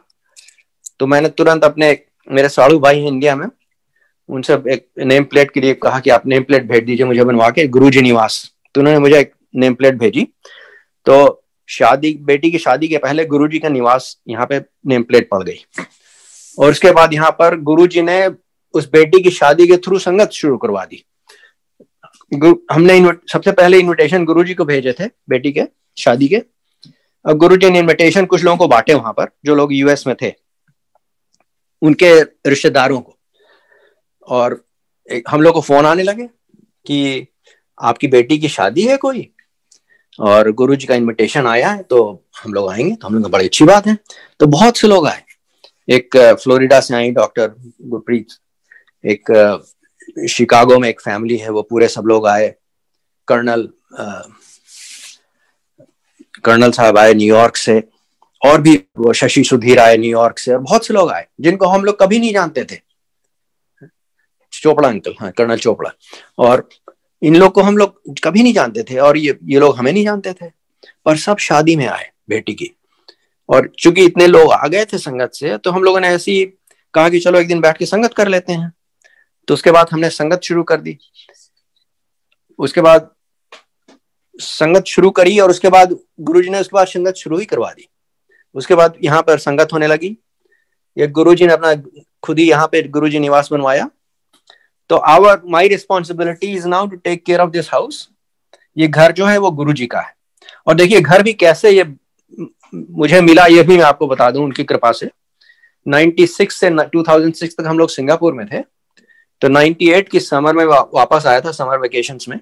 तो मैंने तुरंत अपने, मेरे साड़ू भाई हैं इंडिया में, उनसे एक नेम प्लेट के लिए कहा कि आप नेम प्लेट भेज दीजिए मुझे बनवा के, गुरुजी निवास। तो उन्होंने मुझे एक नेम प्लेट भेजी। तो बेटी की शादी के पहले गुरुजी का निवास यहाँ पे नेम प्लेट पड़ गई, और उसके बाद यहाँ पर गुरुजी ने उस बेटी की शादी के थ्रू संगत शुरू करवा दी। हमने सबसे पहले इनविटेशन गुरुजी को भेजे थे बेटी के शादी के। अब गुरुजी ने इनविटेशन कुछ लोगों को बांटे वहां पर, जो लोग यूएस में थे, उनके रिश्तेदारों को, और हम लोग को फोन आने लगे कि आपकी बेटी की शादी है कोई, और गुरुजी का इनविटेशन आया है तो हम लोग आएंगे। तो हम लोग बड़ी अच्छी बात है। तो बहुत से लोग आए। एक फ्लोरिडा से आई डॉक्टर गुरप्रीत, एक शिकागो में एक फैमिली है, वो पूरे सब लोग आए। कर्नल साहब आए न्यूयॉर्क से, और भी वो शशि सुधीर आए न्यूयॉर्क से, और बहुत से लोग आए जिनको हम लोग कभी नहीं जानते थे। चोपड़ा अंकल, हाँ कर्नल चोपड़ा, और इन लोग को हम लोग कभी नहीं जानते थे, और ये लोग हमें नहीं जानते थे, पर सब शादी में आए बेटी की। और चूंकि इतने लोग आ गए थे संगत से, तो हम लोगों ने ऐसे ही कहा कि चलो एक दिन बैठ के संगत कर लेते हैं। तो उसके बाद हमने संगत शुरू कर दी। उसके बाद संगत शुरू करी, और उसके बाद गुरुजी ने उसके बाद संगत शुरू ही करवा दी। उसके बाद यहाँ पर संगत होने लगी। ये गुरुजी ने अपना खुद ही यहाँ पे गुरुजी निवास बनवाया। तो my responsibility is now to take care of this house. ये घर जो है वो गुरुजी का है। और देखिए घर भी कैसे ये मुझे मिला, ये भी मैं आपको बता दूं उनकी कृपा से। 96 से 2006 तक हम लोग सिंगापुर में थे। तो 98 की समर में वापस आया था, समर वेकेशंस में।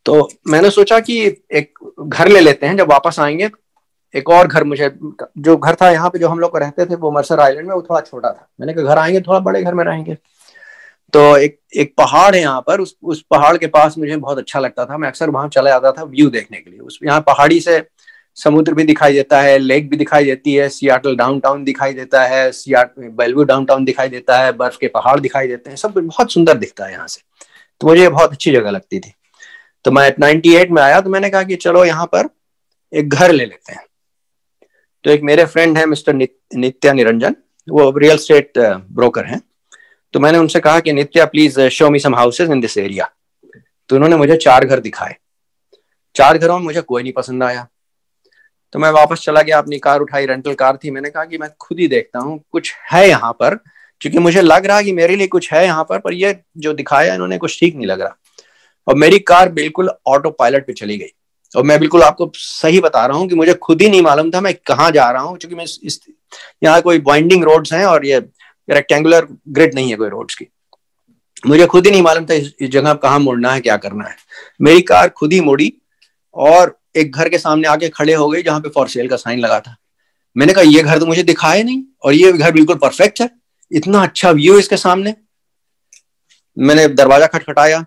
तो मैंने सोचा कि एक घर ले लेते हैं, जब वापस आएंगे। एक और घर, मुझे जो घर था यहाँ पे जो हम लोग रहते थे वो मर्सर आइलैंड में, वो थोड़ा छोटा था। मैंने कहा घर आएंगे थोड़ा बड़े घर में रहेंगे। तो एक पहाड़ है यहाँ पर, उस पहाड़ के पास मुझे बहुत अच्छा लगता था। मैं अक्सर वहां चला जाता था व्यू देखने के लिए। यहाँ पहाड़ी से समुद्र भी दिखाई देता है, लेक भी दिखाई देती है, सियाटल डाउनटाउन दिखाई देता है, बेलव्यू डाउनटाउन दिखाई देता है, बर्फ के पहाड़ दिखाई देते हैं, सब बहुत सुंदर दिखता है यहाँ से। तो मुझे बहुत अच्छी जगह लगती थी। तो मैं 98 में आया, तो मैंने कहा कि चलो यहाँ पर एक घर ले लेते हैं। तो एक मेरे फ्रेंड है मिस्टर नित्या निरंजन, वो रियल एस्टेट ब्रोकर हैं। तो मैंने उनसे कहा कि Nitya please show me some houses in this area. तो उन्होंने मुझे 4 घर दिखाए। 4 घरों में मुझे कोई नहीं पसंद आया। तो मैं वापस चला गया, अपनी कार उठाई, रेंटल कार थी। मैंने कहा कि मैं खुद ही देखता हूँ कुछ है यहाँ पर, क्योंकि मुझे लग रहा कि मेरे लिए कुछ है यहाँ पर ये जो दिखाया इन्होंने कुछ ठीक नहीं लग रहा। और मेरी कार बिल्कुल ऑटो पायलट पे चली गई। और मैं बिल्कुल आपको सही बता रहा हूँ कि मुझे खुद ही नहीं मालूम था मैं कहाँ जा रहा हूँ, क्योंकि मैं यहाँ कोई वाइंडिंग रोड्स हैं और ये रेक्टेंगुलर ग्रिड नहीं है कोई रोड्स की। मुझे खुद ही नहीं मालूम था इस जगह कहाँ मुड़ना है, क्या करना है। मेरी कार खुद ही मुड़ी और एक घर के सामने आके खड़े हो गई जहां पे फॉर सेल का साइन लगा था। मैंने कहा ये घर तो मुझे दिखाया नहीं, और ये घर बिल्कुल परफेक्ट है, इतना अच्छा व्यू इसके सामने। मैंने दरवाजा खटखटाया।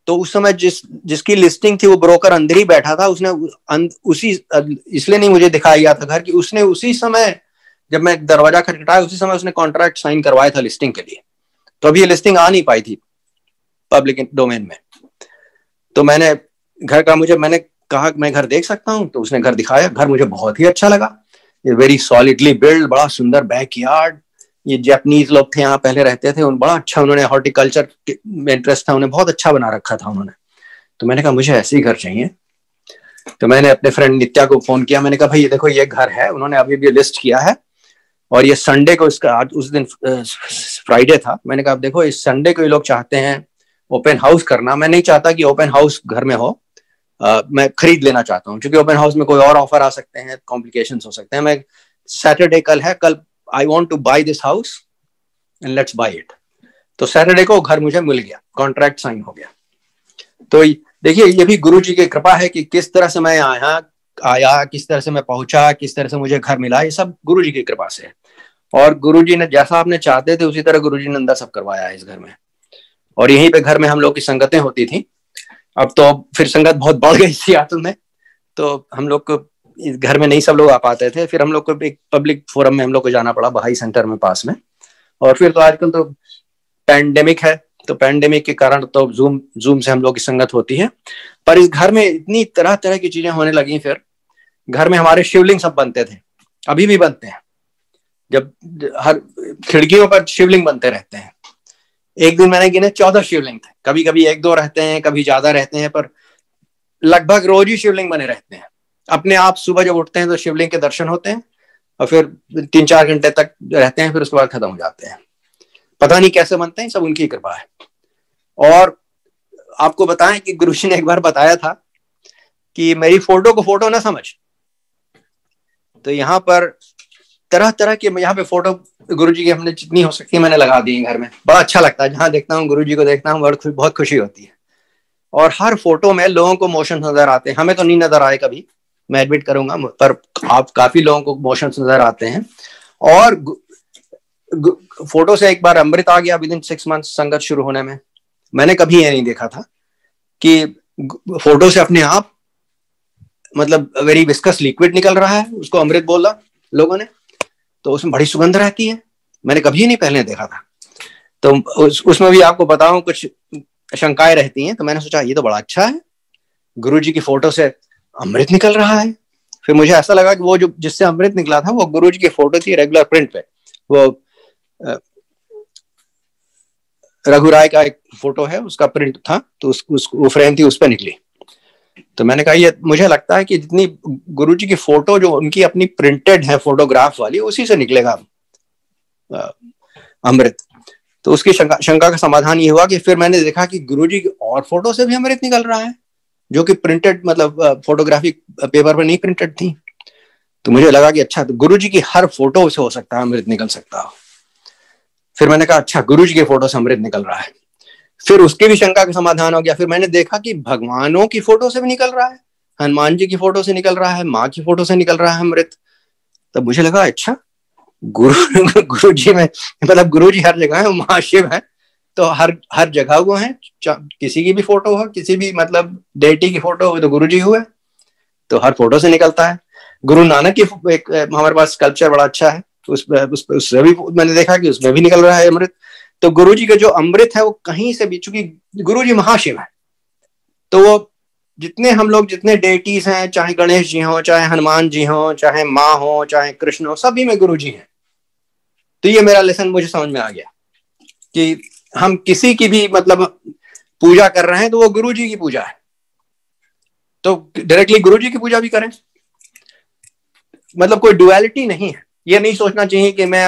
तो उस समय जिसकी लिस्टिंग थी वो ब्रोकर अंदर ही बैठा था। उसने उसी इसलिए नहीं मुझे दिखाया गया था घर की, उसने उसी समय जब मैं दरवाजा खटखटाया उसी समय उसने कॉन्ट्रैक्ट साइन करवाया था लिस्टिंग के लिए। तो अभी ये लिस्टिंग आ नहीं पाई थी पब्लिक डोमेन में। तो मैंने कहा मैं घर देख सकता हूँ। तो उसने घर दिखाया। घर मुझे बहुत ही अच्छा लगा। ये वेरी सॉलिडली बिल्ड, बड़ा सुंदर बैकयार्ड। ये जापानीज लोग थे यहाँ पहले रहते थे, उन बड़ा अच्छा उन्होंने हॉर्टिकल्चर में इंटरेस्ट था, उन्हें बहुत अच्छा बना रखा था उन्होंने। तो मैंने कहा मुझे ऐसे ही घर चाहिए। तो मैंने अपने फ्रेंड नित्या को फोन किया। मैंने कहा भाई ये देखो ये घर है, उन्होंने अभी भी लिस्ट किया है, और ये संडे को इसका आज उस दिन फ्राइडे था। मैंने कहा देखो इस संडे को ये लोग चाहते हैं ओपन हाउस करना। मैं नहीं चाहता कि ओपन हाउस घर में हो, मैं खरीद लेना चाहता हूँ, क्योंकि ओपन हाउस में कोई और ऑफर आ सकते हैं, कॉम्प्लिकेशंस हो सकते हैं। मैं सैटरडे कल है, कल I want to buy this house and let's buy it. तो सैटरडे को घर मुझे मिल गया, कॉन्ट्रैक्ट साइन हो गया। तो देखिए ये भी गुरु जी की कृपा है कि किस तरह से मैं आया, किस तरह से मैं पहुंचा, किस तरह से मुझे घर मिला, ये सब गुरु जी की कृपा से है। और गुरु जी ने जैसा आपने चाहते थे उसी तरह गुरु जी ने अंदर सब करवाया है इस घर में। और यहीं पे घर में हम लोग की संगतें होती थी। अब तो फिर संगत बहुत बढ़ गई सियाटल में, तो हम लोग को इस घर में नहीं सब लोग आ पाते थे। फिर हम लोग को एक पब्लिक फोरम में हम लोग को जाना पड़ा, बहाई सेंटर में पास में। और फिर तो आजकल तो पैंडेमिक है, तो पैंडेमिक के कारण तो जूम से हम लोग की संगत होती है। पर इस घर में इतनी तरह तरह की चीजें होने लगी। फिर घर में हमारे शिवलिंग सब बनते थे, अभी भी बनते हैं। जब हर खिड़कियों पर शिवलिंग बनते रहते हैं। एक दिन मैंने गिने 14 शिवलिंग थे। कभी कभी 1-2 रहते हैं, कभी ज्यादा रहते हैं, पर लगभग रोज ही शिवलिंग बने रहते हैं। अपने आप सुबह जब उठते हैं तो शिवलिंग के दर्शन होते हैं और फिर 3-4 घंटे तक रहते हैं, फिर उसके बाद खत्म हो जाते हैं। पता नहीं कैसे बनते हैं, सब उनकी कृपा है। और आपको बताएं कि गुरुजी ने एक बार बताया था कि मेरी फोटो को फोटो ना समझ, तो यहाँ पर तरह तरह के यहाँ पे फोटो गुरुजी की हमने जितनी हो सकती है मैंने लगा दी घर में। बड़ा अच्छा लगता है, जहां देखता हूँ गुरुजी को देखता हूँ बहुत खुशी होती है। और हर फोटो में लोगों को मोशन नजर आते हैं, हमें तो नहीं नजर आए कभी, मैं एडमिट करूंगा, पर आप काफी लोगों को मोशन नजर आते हैं। और फोटो से एक बार अमृत आ गया विदिन 6 मंथ संगत शुरू होने में। मैंने कभी ये नहीं देखा था कि फोटो से अपने आप मतलब वेरी विस्कस लिक्विड निकल रहा है, उसको अमृत बोला लोगों ने, तो उसमें बड़ी सुगंध रहती है। मैंने कभी नहीं पहले देखा था। तो उसमें भी आपको बताऊं कुछ शंकाएं रहती हैं, तो मैंने सोचा ये तो बड़ा अच्छा है, गुरुजी की फोटो से अमृत निकल रहा है। फिर मुझे ऐसा लगा कि वो जो जिससे अमृत निकला था वो गुरुजी की फोटो थी रेगुलर प्रिंट पे, वो रघु राय का एक फोटो है, उसका प्रिंट था, तो वो फ्रेम थी, उस पर निकली। तो मैंने कहा ये मुझे लगता है कि जितनी गुरुजी की फोटो जो उनकी अपनी प्रिंटेड है फोटोग्राफ वाली, उसी से निकलेगा अमृत। तो उसकी शंका का समाधान ये हुआ कि फिर मैंने देखा कि गुरुजी की और फोटो से भी अमृत निकल रहा है, जो कि प्रिंटेड मतलब फोटोग्राफिक पेपर पर नहीं प्रिंटेड थी। तो मुझे लगा कि अच्छा, तो गुरुजी की हर फोटो से हो सकता है अमृत निकल सकता हो। फिर मैंने कहा अच्छा, गुरुजी की फोटो से अमृत निकल रहा है। फिर उसकी भी शंका का समाधान हो गया। फिर मैंने देखा कि भगवानों की फोटो से भी निकल रहा है, हनुमान जी की फोटो से निकल रहा है, माँ की फोटो से निकल रहा है अमृत। तब मुझे लगा अच्छा, गुरु जी में मतलब गुरु जी हर जगह है, महाशिव है, तो हर जगह वो है। किसी की भी फोटो हो, किसी भी मतलब डेटी की फोटो हो, तो गुरु जी हुए, तो हर फोटो से निकलता है। गुरु नानक की एक हमारे पास स्कल्पचर बड़ा अच्छा है, उससे भी मैंने देखा कि उसमें भी निकल रहा है अमृत। तो गुरु जी का जो अमृत है वो कहीं से भी, चूंकि गुरु जी महाशिव है, तो वो जितने हम लोग जितने डेटीज हैं, चाहे गणेश जी हो, चाहे हनुमान जी हो, चाहे माँ हो, चाहे कृष्ण हो, सभी में गुरु जी हैं। तो ये मेरा लेसन मुझे समझ में आ गया कि हम किसी की भी मतलब पूजा कर रहे हैं तो वो गुरु जी की पूजा है, तो डायरेक्टली गुरु जी की पूजा भी करें। मतलब कोई डुअलिटी नहीं है। ये नहीं सोचना चाहिए कि मैं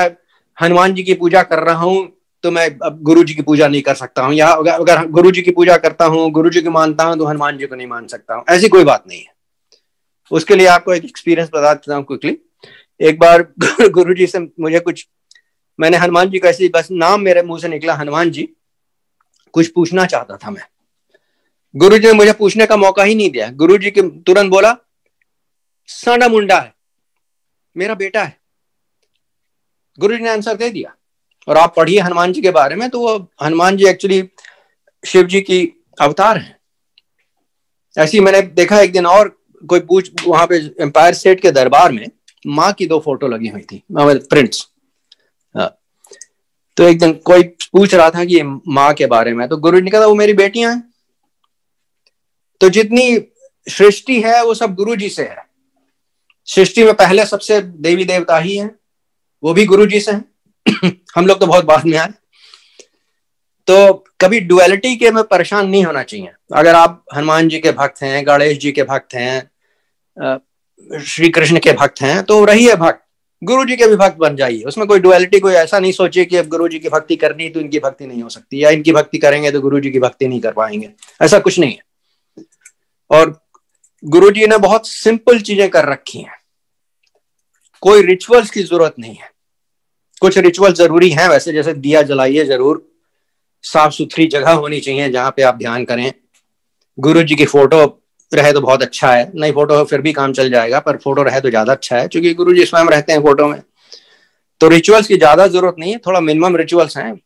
हनुमान जी की पूजा कर रहा हूं तो मैं अब गुरु जी की पूजा नहीं कर सकता हूँ, या अगर गुरु जी की पूजा करता हूँ, गुरु जी को मानता हूँ, तो हनुमान जी को नहीं मान सकता हूँ। ऐसी कोई बात नहीं है। उसके लिए आपको एक एक्सपीरियंस बता देता हूँ क्विकली। एक बार गुरु जी से मुझे कुछ, मैंने हनुमान जी का ऐसे बस नाम मेरे मुंह से निकला हनुमान जी, कुछ पूछना चाहता था मैं। गुरु जी ने मुझे पूछने का मौका ही नहीं दिया। गुरु जी के तुरंत बोला, साडा मुंडा है, मेरा बेटा है। गुरु जी ने आंसर दे दिया। और आप पढ़िए हनुमान जी के बारे में, तो वो हनुमान जी एक्चुअली शिव जी की अवतार है। ऐसी मैंने देखा एक दिन और कोई पूछ, वहां पे एम्पायर स्टेट के दरबार में माँ की 2 फोटो लगी हुई थी, प्रिंट्स। तो एक दिन कोई पूछ रहा था कि माँ के बारे में, तो गुरु जी ने कहा वो मेरी बेटियां हैं। तो जितनी सृष्टि है वो सब गुरु जी से है। सृष्टि में पहले सबसे देवी देवता ही है, वो भी गुरु जी से हैं। हम लोग तो बहुत बाद में आए। तो कभी डुअलिटी के में परेशान नहीं होना चाहिए। अगर आप हनुमान जी के भक्त हैं, गणेश जी के भक्त हैं, श्री कृष्ण के भक्त हैं, तो रहिए भक्त, गुरु जी के भी भक्त बन जाइए। उसमें कोई डुअलिटी, कोई ऐसा नहीं सोचिए कि अब गुरु जी की भक्ति करनी तो इनकी भक्ति नहीं हो सकती, या इनकी भक्ति करेंगे तो गुरु जी की भक्ति नहीं कर पाएंगे। ऐसा कुछ नहीं है। और गुरु जी ने बहुत सिंपल चीजें कर रखी हैं, कोई रिचुअल्स की जरूरत नहीं है। कुछ रिचुअल जरूरी हैं वैसे, जैसे दिया जलाइए जरूर, साफ सुथरी जगह होनी चाहिए जहां पे आप ध्यान करें। गुरु जी की फोटो रहे तो बहुत अच्छा है, नहीं फोटो फिर भी काम चल जाएगा, पर फोटो रहे तो ज्यादा अच्छा है, क्योंकि गुरु जी स्वयं रहते हैं फोटो में। तो रिचुअल्स की ज्यादा जरूरत नहीं है, थोड़ा मिनिमम रिचुअल्स हैं,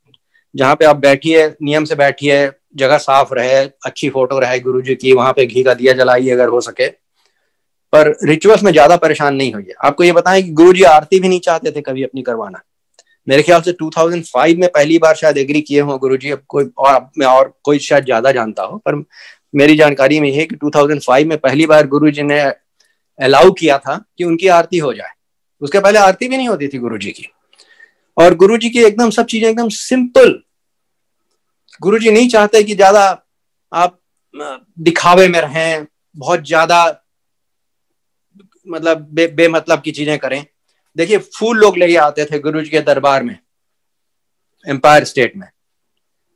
जहां पे आप बैठिए, नियम से बैठिए, जगह साफ रहे, अच्छी फोटो रहे गुरु जी की, वहां पे घी का दिया जलाइए अगर हो सके। पर रिचुअल्स में ज्यादा परेशान नहीं होइए। आपको ये बताएं कि गुरु जी आरती भी नहीं चाहते थे कभी अपनी करवाना। मेरे ख्याल से 2005 में पहली बार शायद एग्री किए हों गुरु जी। अब कोई और कोई शायद ज्यादा जानता हो, पर मेरी जानकारी में यह है कि 2005 में पहली बार गुरु जी ने अलाउ किया था कि उनकी आरती हो जाए। उसके पहले आरती भी नहीं होती थी गुरु जी की। और गुरु जी की एकदम सब चीजें एकदम सिंपल। गुरु जी नहीं चाहते कि ज्यादा आप दिखावे में रहें, बहुत ज्यादा मतलब बेमतलब की चीजें करें। देखिए फूल लोग लेके आते थे गुरु जी के दरबार में, एम्पायर स्टेट में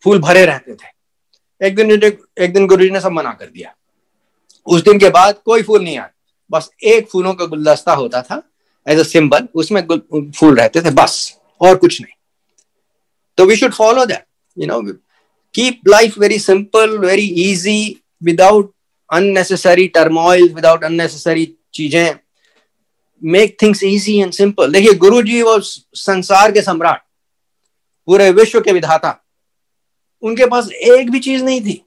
फूल भरे रहते थे। एक दिन गुरु जी ने सब मना कर दिया। उस दिन के बाद कोई फूल नहीं आया, बस एक फूलों का गुलदस्ता होता था एज अ सिंबल, उसमें फूल रहते थे बस, और कुछ नहीं। तो we should follow that, you know, keep life very simple, very easy, without unnecessary turmoil, without unnecessary चीजें। Make things easy and simple. देखिए गुरु जी वो संसार के सम्राट, पूरे विश्व के विधाता, उनके पास एक भी चीज नहीं थी।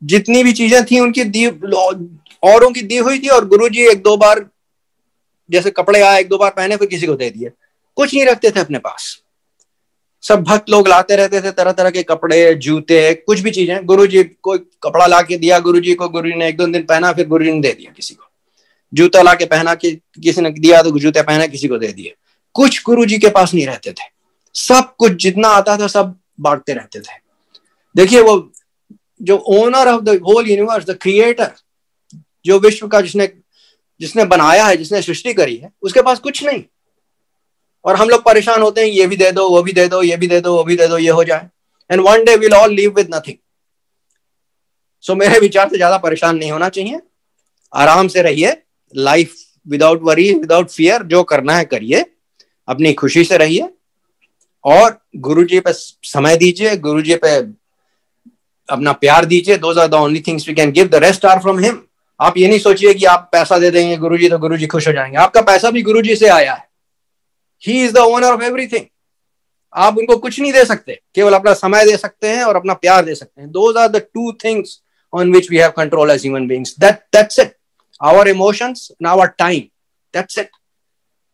जितनी भी चीजें थी उनकी दी, औरों की दी हुई थी, और गुरु जी एक दो बार, जैसे कपड़े आए एक दो बार पहने फिर किसी को दे दिए, कुछ नहीं रखते थे अपने पास। सब भक्त लोग लाते रहते थे तरह तरह के कपड़े, जूते, कुछ भी चीजें। गुरु जी कोई कपड़ा ला के दिया गुरु जी को, गुरु जी ने एक दो दिन पहना, फिर गुरु जी ने दे दिया किसी को। जूता ला के पहना कि किसी ने दिया तो जूते पहने, किसी को दे दिए। कुछ गुरु जी के पास नहीं रहते थे, सब कुछ जितना आता था सब बांटते रहते थे। देखिए वो जो owner of the whole universe, the creator, जो विश्व का जिसने बनाया है, जिसने सृष्टि करी है, उसके पास कुछ नहीं। और हम लोग परेशान होते हैं, ये भी दे दो, वो भी दे दो, ये भी दे दो, वो भी दे दो, ये हो जाए, and one day will all live with nothing. So मेरे विचार से ज्यादा परेशान नहीं होना चाहिए, आराम से रहिए, life without worry, without fear, जो करना है करिए, अपनी खुशी से रहिए, और गुरु जी पे समय दीजिए, गुरु जी पे अपना प्यार दीजिए। Those are the only things we can give, the rest are from him. आप ये नहीं सोचिए कि आप पैसा दे देंगे गुरु जी तो गुरु जी खुश हो जाएंगे। आपका पैसा भी गुरु जी से आया है, he is the owner of everything. आप उनको कुछ नहीं दे सकते, केवल अपना समय दे सकते हैं और अपना प्यार दे सकते हैं। Those are the two things on which we have control as human beings, that's it. Our emotions and our time, that's it.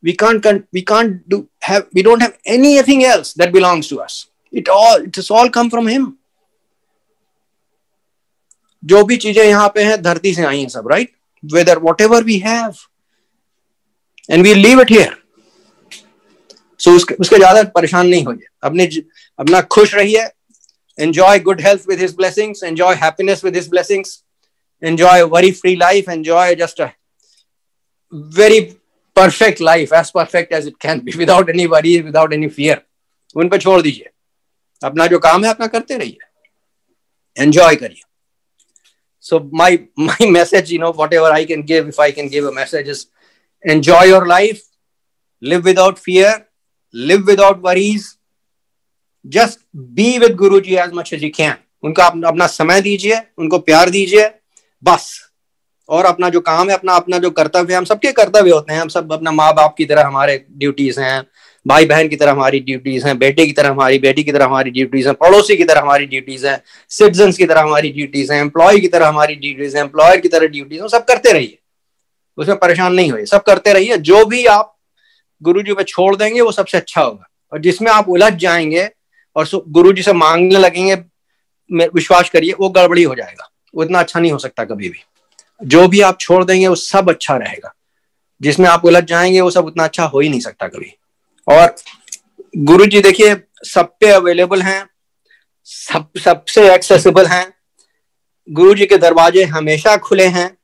We don't have anything else that belongs to us. It has all come from him. जो भी चीजें यहाँ पे हैं धरती से आई हैं सब, right? Whatever we have, and we leave it here. So उसके ज्यादा परेशान नहीं होइए, अपना खुश रहिए, enjoy good health with his blessings, enjoy happiness with his blessings, enjoy a worry-free life, enjoy just a very perfect life, as perfect as it can be, without any worries, without any fear. उन पे छोड़ दीजिए, अपना जो काम है अपना करते रहिए, enjoy करिए. So my message, whatever I can give, if I can give a message, is enjoy your life, live without fear, live without worries, just be with Guruji as much as you can. उनका अपना समय दीजिए, उनको प्यार दीजिए, बस। और अपना जो काम है, अपना जो कर्तव्य है, हम सबके कर्तव्य होते हैं, हम सब अपना माँ बाप की तरह हमारे ड्यूटीज हैं, भाई बहन की तरह हमारी ड्यूटीज हैं, बेटे की तरह हमारी, बेटी की तरह हमारी ड्यूटीज हैं, पड़ोसी की तरह हमारी ड्यूटीज हैं, सिटीजन्स की तरह हमारी ड्यूटीज हैं, एम्प्लॉय की तरह हमारी ड्यूटीज हैं, एम्प्लॉयर की तरह ड्यूटीज हैं। सब करते रहिए, उसमें परेशान नहीं होइए, सब करते रहिए। जो भी आप गुरु जी पे छोड़ देंगे वो सबसे अच्छा होगा, और जिसमें आप उलझ जाएंगे और गुरु जी से मांगने लगेंगे, विश्वास करिए वो गड़बड़ी हो जाएगा, उतना अच्छा नहीं हो सकता कभी भी। जो भी आप छोड़ देंगे वो सब अच्छा रहेगा, जिसमें आप उलझ जाएंगे वो सब उतना अच्छा हो ही नहीं सकता कभी। और गुरु जी देखिए सब पे अवेलेबल हैं, सबसे एक्सेसिबल हैं। गुरु जी के दरवाजे हमेशा खुले हैं,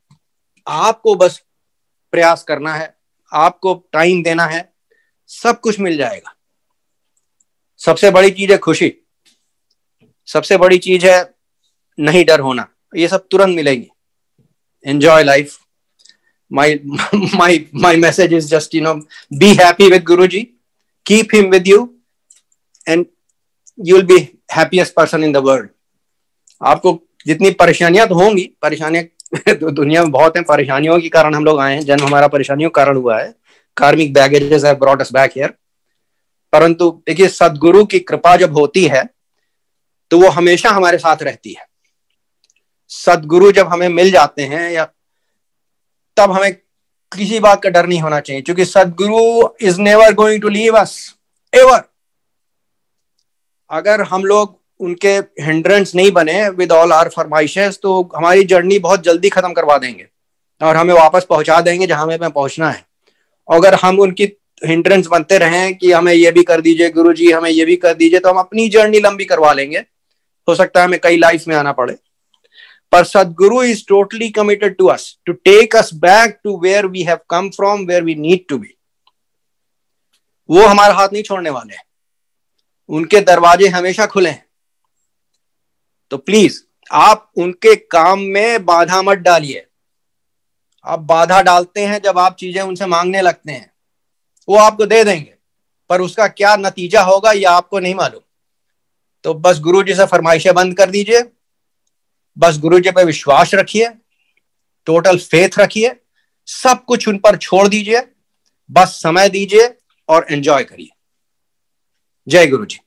आपको बस प्रयास करना है, आपको टाइम देना है, सब कुछ मिल जाएगा। सबसे बड़ी चीज है खुशी, सबसे बड़ी चीज है नहीं डर होना, ये सब तुरंत मिलेगी। Enjoy life. My message is just, be happy with Guruji, keep him with you, and you'll be happiest person in the world. आपको जितनी परेशानियां तो होंगी, परेशानियां तो दुनिया में बहुत हैं, परेशानियों के कारण हम लोग आए हैं, जन्म हमारा परेशानियों के कारण हुआ है, कार्मिक baggages have brought us back here. परंतु देखिए सदगुरु की कृपा जब होती है तो वो हमेशा हमारे साथ रहती है। सदगुरु जब हमें मिल जाते हैं या तब हमें किसी बात का डर नहीं होना चाहिए, क्योंकि Sadguru is never going to leave us ever. अगर हम लोग उनके हिंड्रेंस नहीं बने विद ऑल आवर फरमाइशेस, तो हमारी जर्नी बहुत जल्दी खत्म करवा देंगे और हमें वापस पहुंचा देंगे जहां हमें पहुंचना है। अगर हम उनकी हिंड्रेंस बनते रहें कि हमें ये भी कर दीजिए गुरुजी, हमें ये भी कर दीजिए, तो हम अपनी जर्नी लंबी करवा लेंगे, हो सकता है हमें कई लाइफ में आना पड़े। पर Sadguru is totally committed to us to take us back to where we have come from, where we need to be. वो हमारा हाथ नहीं छोड़ने वाले, उनके दरवाजे हमेशा खुले हैं। तो प्लीज आप उनके काम में बाधा मत डालिए। आप बाधा डालते हैं जब आप चीजें उनसे मांगने लगते हैं, वो आपको दे देंगे, पर उसका क्या नतीजा होगा ये आपको नहीं मालूम। तो बस गुरु जी से फरमाइशें बंद कर दीजिए, बस गुरु जी पे विश्वास रखिए, टोटल फेथ रखिए, सब कुछ उन पर छोड़ दीजिए, बस समय दीजिए और एंजॉय करिए। जय गुरु जी।